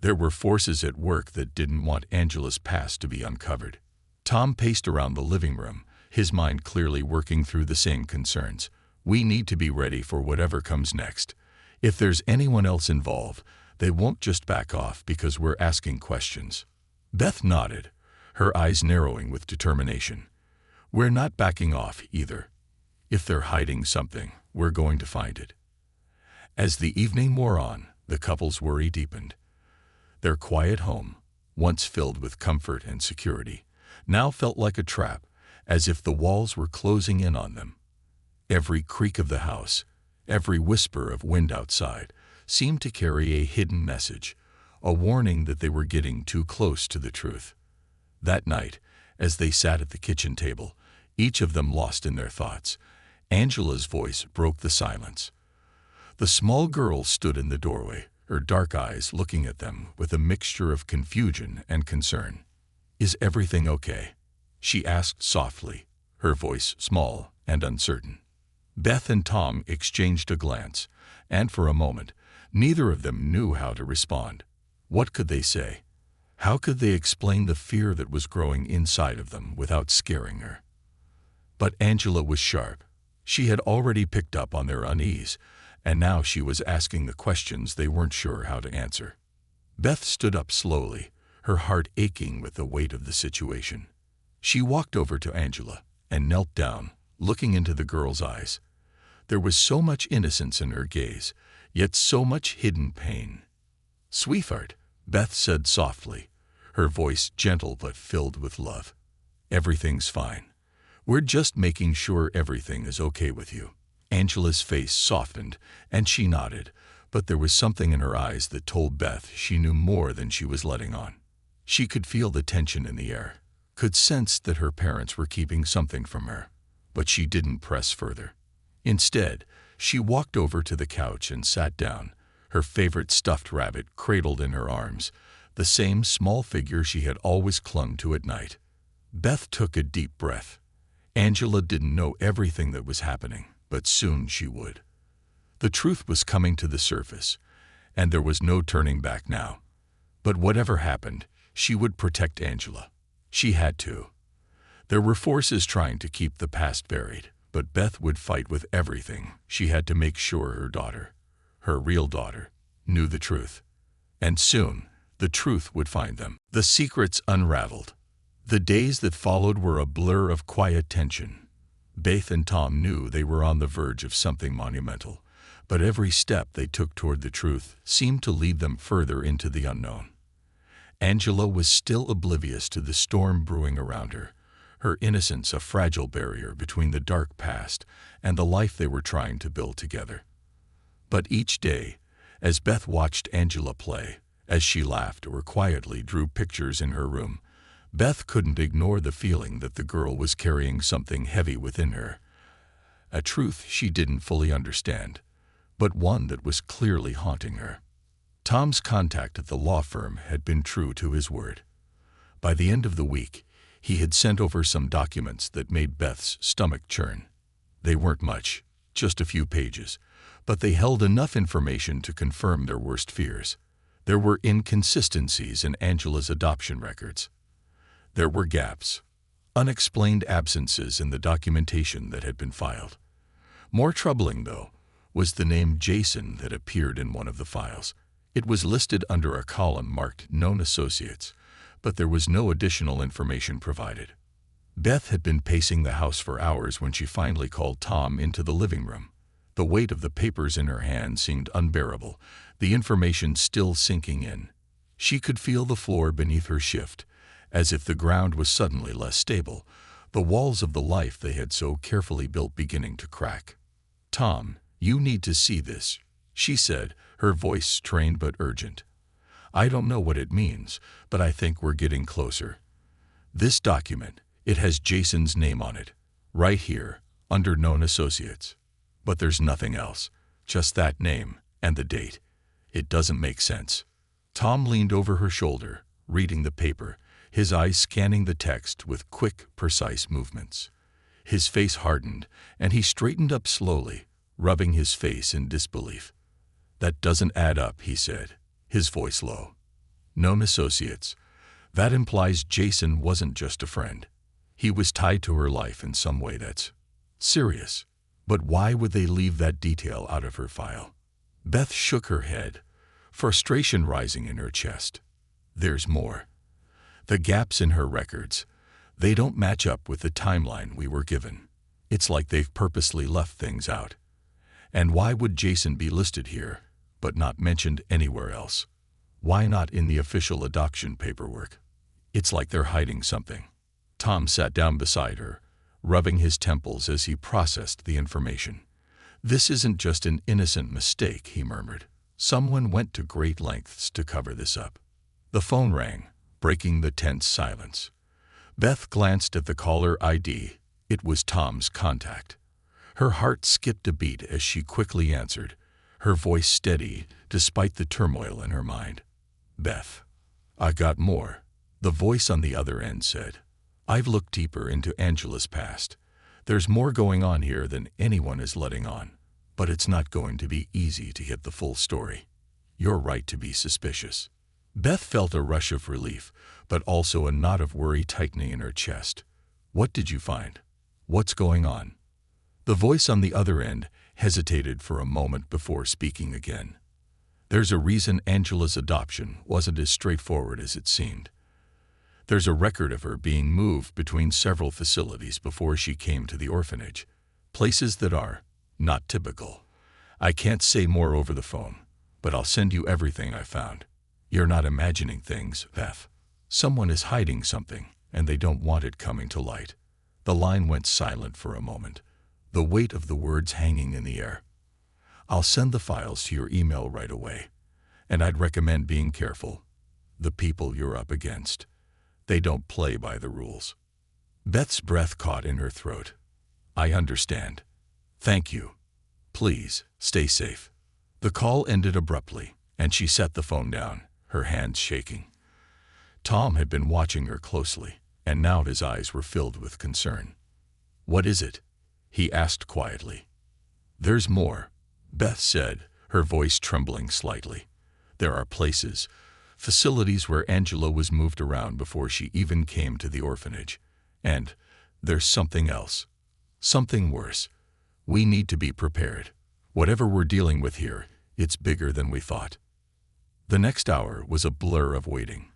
There were forces at work that didn't want Angela's past to be uncovered. Tom paced around the living room, his mind clearly working through the same concerns. We need to be ready for whatever comes next. If there's anyone else involved, they won't just back off because we're asking questions. Beth nodded, her eyes narrowing with determination. We're not backing off either. If they're hiding something, we're going to find it. As the evening wore on, the couple's worry deepened. Their quiet home, once filled with comfort and security, now felt like a trap, as if the walls were closing in on them. Every creak of the house, every whisper of wind outside, seemed to carry a hidden message, a warning that they were getting too close to the truth. That night, as they sat at the kitchen table, each of them lost in their thoughts, Angela's voice broke the silence. The small girl stood in the doorway, her dark eyes looking at them with a mixture of confusion and concern. "Is everything okay?" she asked softly, her voice small and uncertain. Beth and Tom exchanged a glance, and for a moment, neither of them knew how to respond. What could they say? How could they explain the fear that was growing inside of them without scaring her? But Angela was sharp. She had already picked up on their unease, and now she was asking the questions they weren't sure how to answer. Beth stood up slowly, her heart aching with the weight of the situation. She walked over to Angela and knelt down, looking into the girl's eyes. There was so much innocence in her gaze, yet so much hidden pain. "Sweetheart," Beth said softly, her voice gentle but filled with love. "Everything's fine. We're just making sure everything is okay with you." Angela's face softened, and she nodded, but there was something in her eyes that told Beth she knew more than she was letting on. She could feel the tension in the air, could sense that her parents were keeping something from her, but she didn't press further. Instead, she walked over to the couch and sat down, her favorite stuffed rabbit cradled in her arms, the same small figure she had always clung to at night. Beth took a deep breath. Angela didn't know everything that was happening, but soon she would. The truth was coming to the surface, and there was no turning back now. But whatever happened, she would protect Angela. She had to. There were forces trying to keep the past buried, but Beth would fight with everything. She had to make sure her daughter, her real daughter, knew the truth. And soon, the truth would find them. The secrets unraveled. The days that followed were a blur of quiet tension. Beth and Tom knew they were on the verge of something monumental, but every step they took toward the truth seemed to lead them further into the unknown. Angela was still oblivious to the storm brewing around her, her innocence a fragile barrier between the dark past and the life they were trying to build together. But each day, as Beth watched Angela play, as she laughed or quietly drew pictures in her room, Beth couldn't ignore the feeling that the girl was carrying something heavy within her, a truth she didn't fully understand, but one that was clearly haunting her. Tom's contact at the law firm had been true to his word. By the end of the week, he had sent over some documents that made Beth's stomach churn. They weren't much, just a few pages, but they held enough information to confirm their worst fears. There were inconsistencies in Angela's adoption records. There were gaps, unexplained absences in the documentation that had been filed. More troubling, though, was the name Jason that appeared in one of the files. It was listed under a column marked Known Associates, but there was no additional information provided. Beth had been pacing the house for hours when she finally called Tom into the living room. The weight of the papers in her hand seemed unbearable, the information still sinking in. She could feel the floor beneath her shift, as if the ground was suddenly less stable, the walls of the life they had so carefully built beginning to crack. "Tom, you need to see this," she said, her voice strained but urgent. "I don't know what it means, but I think we're getting closer. This document, it has Jason's name on it, right here, under Known Associates. But there's nothing else, just that name and the date. It doesn't make sense." Tom leaned over her shoulder, reading the paper, his eyes scanning the text with quick, precise movements. His face hardened, and he straightened up slowly, rubbing his face in disbelief. "That doesn't add up," he said, his voice low. "Known Associates. That implies Jason wasn't just a friend. He was tied to her life in some way that's serious. But why would they leave that detail out of her file?" Beth shook her head, frustration rising in her chest. "There's more. The gaps in her records, they don't match up with the timeline we were given. It's like they've purposely left things out. And why would Jason be listed here, but not mentioned anywhere else? Why not in the official adoption paperwork? It's like they're hiding something." Tom sat down beside her, rubbing his temples as he processed the information. "This isn't just an innocent mistake," he murmured. "Someone went to great lengths to cover this up." The phone rang, breaking the tense silence. Beth glanced at the caller ID. It was Tom's contact. Her heart skipped a beat as she quickly answered, her voice steady despite the turmoil in her mind. "Beth, I got more," the voice on the other end said. "I've looked deeper into Angela's past. There's more going on here than anyone is letting on, but it's not going to be easy to get the full story. You're right to be suspicious." Beth felt a rush of relief, but also a knot of worry tightening in her chest. What did you find? What's going on? The voice on the other end hesitated for a moment before speaking again. There's a reason Angela's adoption wasn't as straightforward as it seemed. There's a record of her being moved between several facilities before she came to the orphanage. Places that are not typical. I can't say more over the phone, but I'll send you everything I found. You're not imagining things, Beth. Someone is hiding something, and they don't want it coming to light. The line went silent for a moment, the weight of the words hanging in the air. I'll send the files to your email right away, and I'd recommend being careful. The people you're up against, they don't play by the rules. Beth's breath caught in her throat. I understand. Thank you. Please, stay safe. The call ended abruptly, and she set the phone down, her hands shaking. Tom had been watching her closely, and now his eyes were filled with concern. What is it? He asked quietly. There's more, Beth said, her voice trembling slightly. There are places, facilities where Angela was moved around before she even came to the orphanage. And there's something else. Something worse. We need to be prepared. Whatever we're dealing with here, it's bigger than we thought. The next hour was a blur of waiting.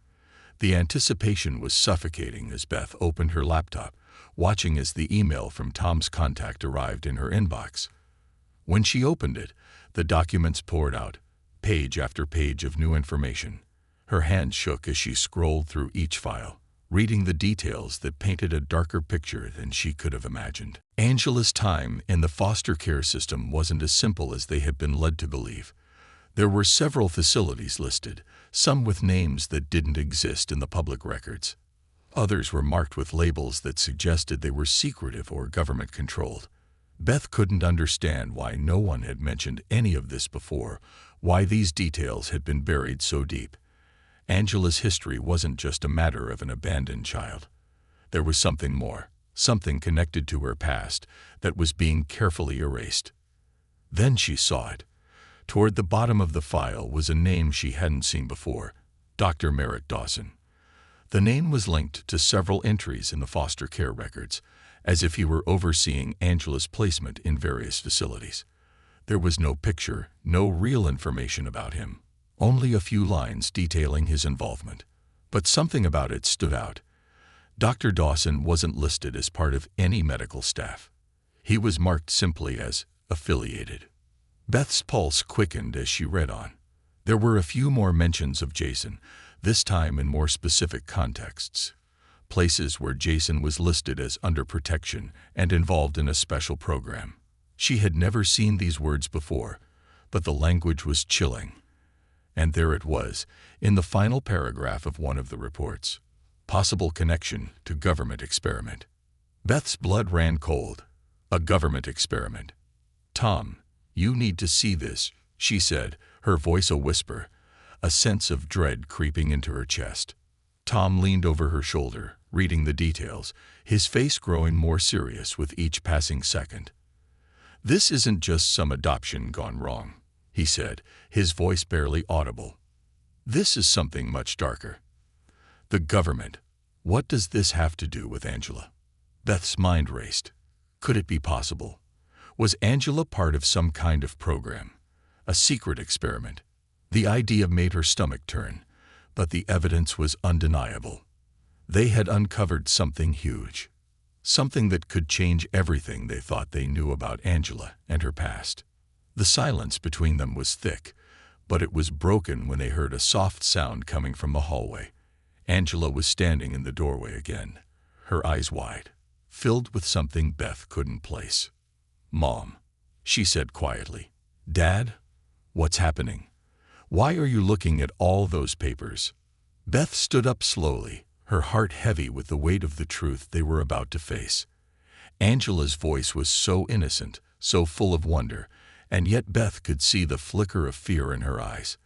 The anticipation was suffocating as Beth opened her laptop, watching as the email from Tom's contact arrived in her inbox. When she opened it, the documents poured out, page after page of new information. Her hand shook as she scrolled through each file, reading the details that painted a darker picture than she could have imagined. Angela's time in the foster care system wasn't as simple as they had been led to believe. There were several facilities listed, some with names that didn't exist in the public records. Others were marked with labels that suggested they were secretive or government-controlled. Beth couldn't understand why no one had mentioned any of this before, why these details had been buried so deep. Angela's history wasn't just a matter of an abandoned child. There was something more, something connected to her past that was being carefully erased. Then she saw it. Toward the bottom of the file was a name she hadn't seen before, Dr. Merritt Dawson. The name was linked to several entries in the foster care records, as if he were overseeing Angela's placement in various facilities. There was no picture, no real information about him, only a few lines detailing his involvement. But something about it stood out. Dr. Dawson wasn't listed as part of any medical staff. He was marked simply as affiliated. Beth's pulse quickened as she read on. There were a few more mentions of Jason, this time in more specific contexts. Places where Jason was listed as under protection and involved in a special program. She had never seen these words before, but the language was chilling. And there it was, in the final paragraph of one of the reports. Possible connection to government experiment. Beth's blood ran cold. A government experiment. Tom, you need to see this, she said, her voice a whisper, a sense of dread creeping into her chest. Tom leaned over her shoulder, reading the details, his face growing more serious with each passing second. This isn't just some adoption gone wrong, he said, his voice barely audible. This is something much darker. The government. What does this have to do with Angela? Beth's mind raced. Could it be possible? Was Angela part of some kind of program? A secret experiment? The idea made her stomach turn, but the evidence was undeniable. They had uncovered something huge. Something that could change everything they thought they knew about Angela and her past. The silence between them was thick, but it was broken when they heard a soft sound coming from the hallway. Angela was standing in the doorway again, her eyes wide, filled with something Beth couldn't place. Mom, she said quietly. Dad? What's happening? Why are you looking at all those papers? Beth stood up slowly, her heart heavy with the weight of the truth they were about to face. Angela's voice was so innocent, so full of wonder, and yet Beth could see the flicker of fear in her eyes,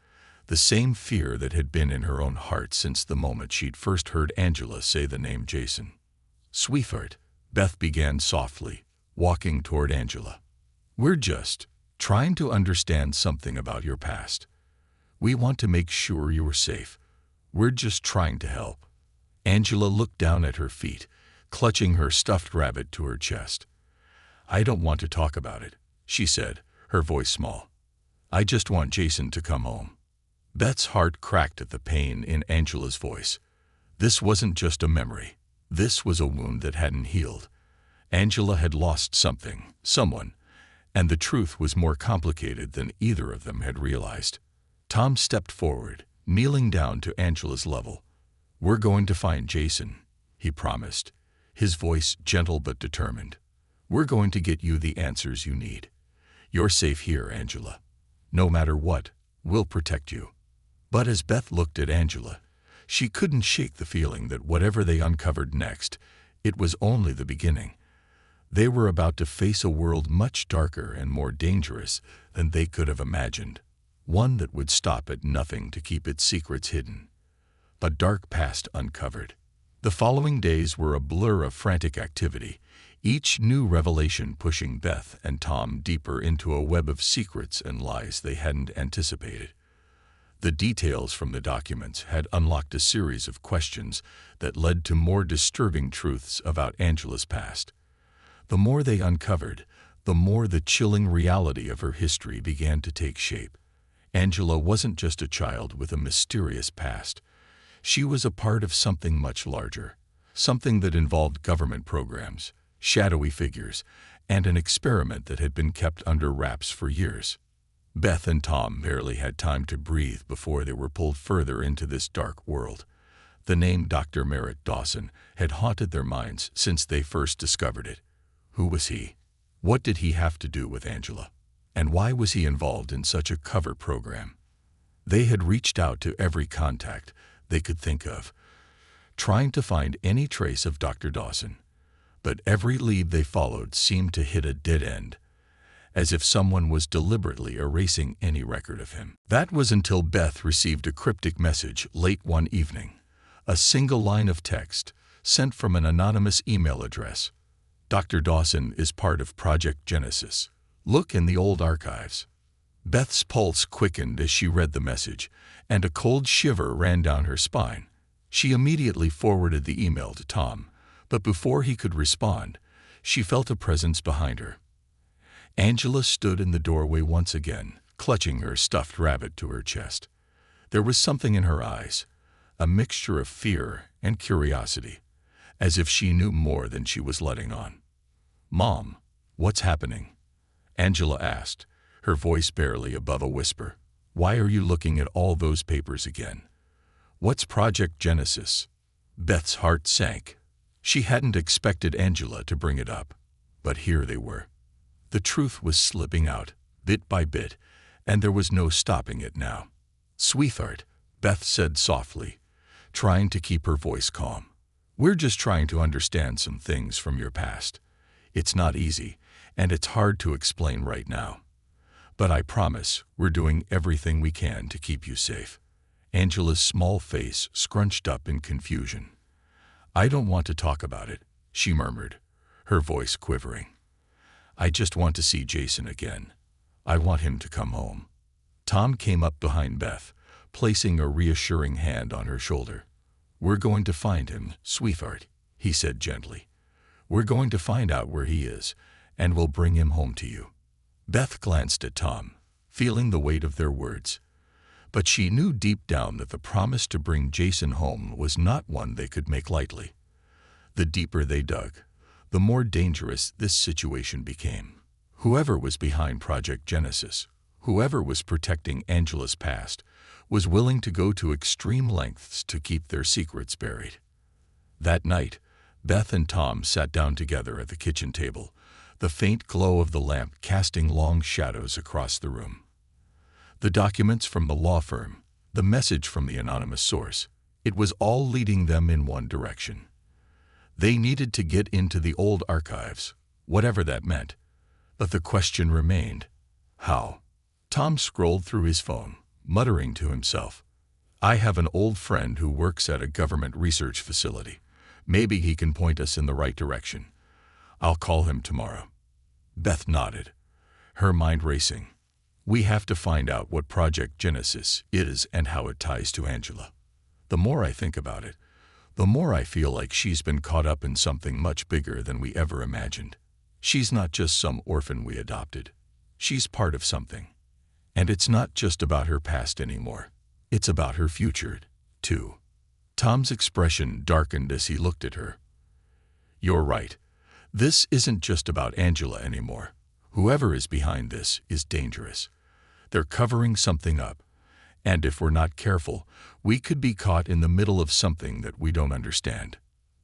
the same fear that had been in her own heart since the moment she'd first heard Angela say the name Jason. Sweetheart, Beth began softly, walking toward Angela. We're just trying to understand something about your past. We want to make sure you are safe. We're just trying to help." Angela looked down at her feet, clutching her stuffed rabbit to her chest. "I don't want to talk about it," she said, her voice small. "I just want Jason to come home." Beth's heart cracked at the pain in Angela's voice. This wasn't just a memory. This was a wound that hadn't healed. Angela had lost something, someone, and the truth was more complicated than either of them had realized. Tom stepped forward, kneeling down to Angela's level. "We're going to find Jason," he promised, his voice gentle but determined. "We're going to get you the answers you need. You're safe here, Angela. No matter what, we'll protect you." But as Beth looked at Angela, she couldn't shake the feeling that whatever they uncovered next, it was only the beginning. They were about to face a world much darker and more dangerous than they could have imagined, one that would stop at nothing to keep its secrets hidden. A dark past uncovered. The following days were a blur of frantic activity, each new revelation pushing Beth and Tom deeper into a web of secrets and lies they hadn't anticipated. The details from the documents had unlocked a series of questions that led to more disturbing truths about Angela's past. The more they uncovered, the more the chilling reality of her history began to take shape. Angela wasn't just a child with a mysterious past. She was a part of something much larger, something that involved government programs, shadowy figures, and an experiment that had been kept under wraps for years. Beth and Tom barely had time to breathe before they were pulled further into this dark world. The name Dr. Merritt Dawson had haunted their minds since they first discovered it. Who was he? What did he have to do with Angela? And why was he involved in such a covert program? They had reached out to every contact they could think of, trying to find any trace of Dr. Dawson. But every lead they followed seemed to hit a dead end, as if someone was deliberately erasing any record of him. That was until Beth received a cryptic message late one evening, a single line of text sent from an anonymous email address. "Dr. Dawson is part of Project Genesis. Look in the old archives." Beth's pulse quickened as she read the message, and a cold shiver ran down her spine. She immediately forwarded the email to Tom, but before he could respond, she felt a presence behind her. Angela stood in the doorway once again, clutching her stuffed rabbit to her chest. There was something in her eyes, a mixture of fear and curiosity, as if she knew more than she was letting on. "Mom, what's happening?" Angela asked, her voice barely above a whisper. "Why are you looking at all those papers again? What's Project Genesis?" Beth's heart sank. She hadn't expected Angela to bring it up, but here they were. The truth was slipping out, bit by bit, and there was no stopping it now. "Sweetheart," Beth said softly, trying to keep her voice calm. "We're just trying to understand some things from your past. It's not easy, and it's hard to explain right now. But I promise we're doing everything we can to keep you safe." Angela's small face scrunched up in confusion. "I don't want to talk about it," she murmured, her voice quivering. "I just want to see Jason again. I want him to come home." Tom came up behind Beth, placing a reassuring hand on her shoulder. "We're going to find him, sweetheart," he said gently. "We're going to find out where he is, and we'll bring him home to you." Beth glanced at Tom, feeling the weight of their words. But she knew deep down that the promise to bring Jason home was not one they could make lightly. The deeper they dug, the more dangerous this situation became. Whoever was behind Project Genesis, whoever was protecting Angela's past, was willing to go to extreme lengths to keep their secrets buried. That night, Beth and Tom sat down together at the kitchen table, the faint glow of the lamp casting long shadows across the room. The documents from the law firm, the message from the anonymous source, it was all leading them in one direction. They needed to get into the old archives, whatever that meant. But the question remained, how? Tom scrolled through his phone, muttering to himself. "I have an old friend who works at a government research facility. Maybe he can point us in the right direction. I'll call him tomorrow." Beth nodded, her mind racing. "We have to find out what Project Genesis is and how it ties to Angela." The more I think about it, the more I feel like she's been caught up in something much bigger than we ever imagined. She's not just some orphan we adopted. She's part of something. And it's not just about her past anymore. It's about her future, too. Tom's expression darkened as he looked at her. You're right. This isn't just about Angela anymore. Whoever is behind this is dangerous. They're covering something up. And if we're not careful, we could be caught in the middle of something that we don't understand.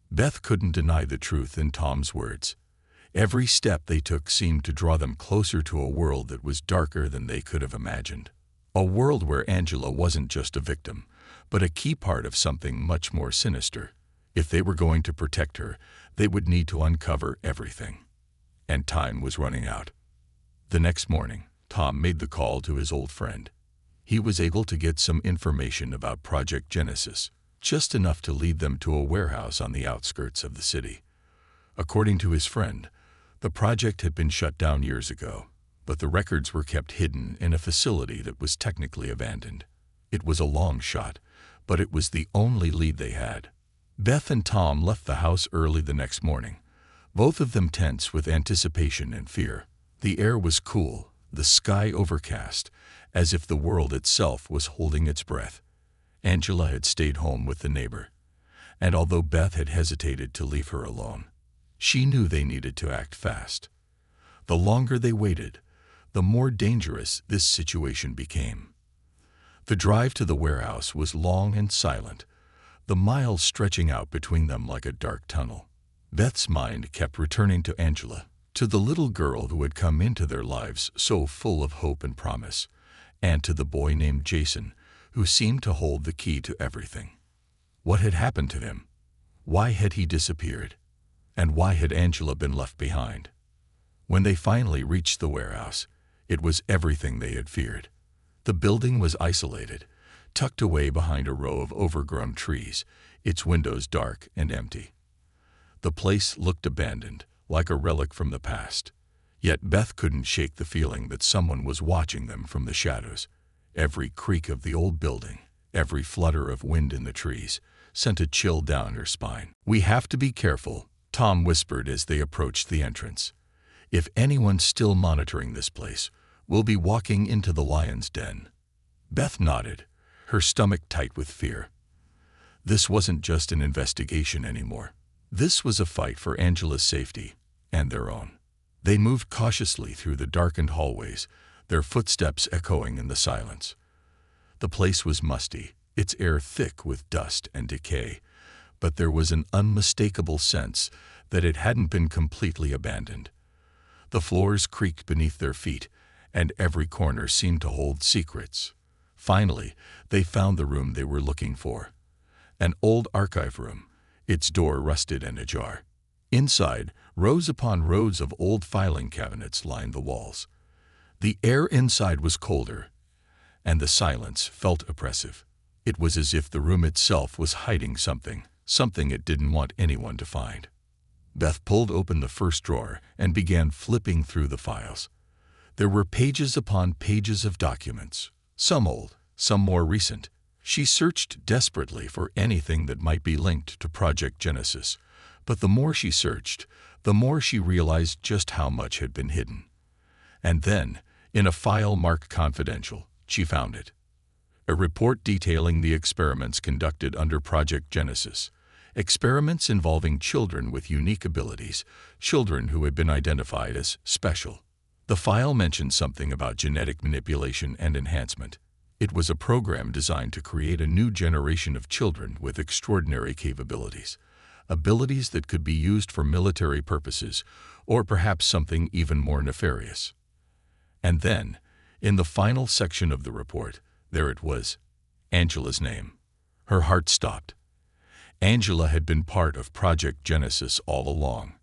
Beth couldn't deny the truth in Tom's words. Every step they took seemed to draw them closer to a world that was darker than they could have imagined. A world where Angela wasn't just a victim, but a key part of something much more sinister. If they were going to protect her, they would need to uncover everything. And time was running out. The next morning, Tom made the call to his old friend. He was able to get some information about Project Genesis, just enough to lead them to a warehouse on the outskirts of the city. According to his friend, the project had been shut down years ago, but the records were kept hidden in a facility that was technically abandoned. It was a long shot, but it was the only lead they had. Beth and Tom left the house early the next morning, both of them tense with anticipation and fear. The air was cool, the sky overcast, as if the world itself was holding its breath. Angela had stayed home with the neighbor, and although Beth had hesitated to leave her alone, she knew they needed to act fast. The longer they waited, the more dangerous this situation became. The drive to the warehouse was long and silent, the miles stretching out between them like a dark tunnel. Beth's mind kept returning to Angela, to the little girl who had come into their lives so full of hope and promise, and to the boy named Jason, who seemed to hold the key to everything. What had happened to him? Why had he disappeared? And why had Angela been left behind? When they finally reached the warehouse, it was everything they had feared. The building was isolated, tucked away behind a row of overgrown trees, its windows dark and empty. The place looked abandoned, like a relic from the past. Yet Beth couldn't shake the feeling that someone was watching them from the shadows. Every creak of the old building, every flutter of wind in the trees, sent a chill down her spine. "We have to be careful," Tom whispered as they approached the entrance. "If anyone's still monitoring this place, we'll be walking into the lion's den." Beth nodded, her stomach tight with fear. This wasn't just an investigation anymore. This was a fight for Angela's safety and their own. They moved cautiously through the darkened hallways, their footsteps echoing in the silence. The place was musty, its air thick with dust and decay, but there was an unmistakable sense that it hadn't been completely abandoned. The floors creaked beneath their feet, and every corner seemed to hold secrets. Finally, they found the room they were looking for. An old archive room, its door rusted and ajar. Inside, rows upon rows of old filing cabinets lined the walls. The air inside was colder, and the silence felt oppressive. It was as if the room itself was hiding something it didn't want anyone to find. Beth pulled open the first drawer and began flipping through the files. There were pages upon pages of documents, some old, some more recent. She searched desperately for anything that might be linked to Project Genesis, but the more she searched, the more she realized just how much had been hidden. And then, in a file marked confidential, she found it. A report detailing the experiments conducted under Project Genesis. Experiments involving children with unique abilities, children who had been identified as special. The file mentioned something about genetic manipulation and enhancement. It was a program designed to create a new generation of children with extraordinary capabilities. Abilities that could be used for military purposes, or perhaps something even more nefarious. And then, in the final section of the report, there it was, Angela's name. Her heart stopped. Angela had been part of Project Genesis all along.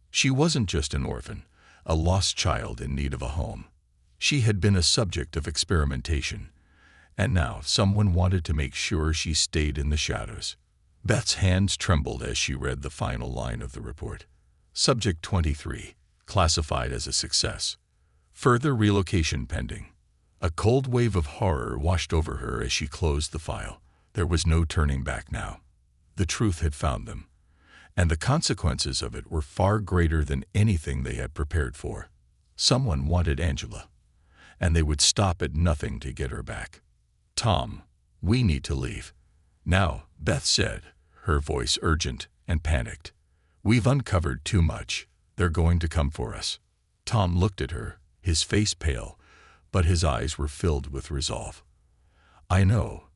She wasn't just an orphan, a lost child in need of a home. She had been a subject of experimentation, and now someone wanted to make sure she stayed in the shadows. Beth's hands trembled as she read the final line of the report. Subject 23, classified as a success. Further relocation pending. A cold wave of horror washed over her as she closed the file. There was no turning back now. The truth had found them, and the consequences of it were far greater than anything they had prepared for. Someone wanted Angela, and they would stop at nothing to get her back. "Tom, we need to leave now," Beth said, her voice urgent and panicked. "We've uncovered too much. They're going to come for us." Tom looked at her, his face pale, but his eyes were filled with resolve. "I know,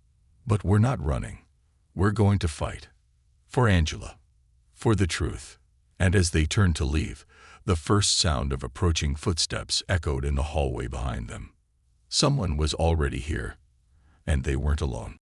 but we're not running. We're going to fight. For Angela. For the truth." And as they turned to leave, the first sound of approaching footsteps echoed in the hallway behind them. Someone was already here, and they weren't alone.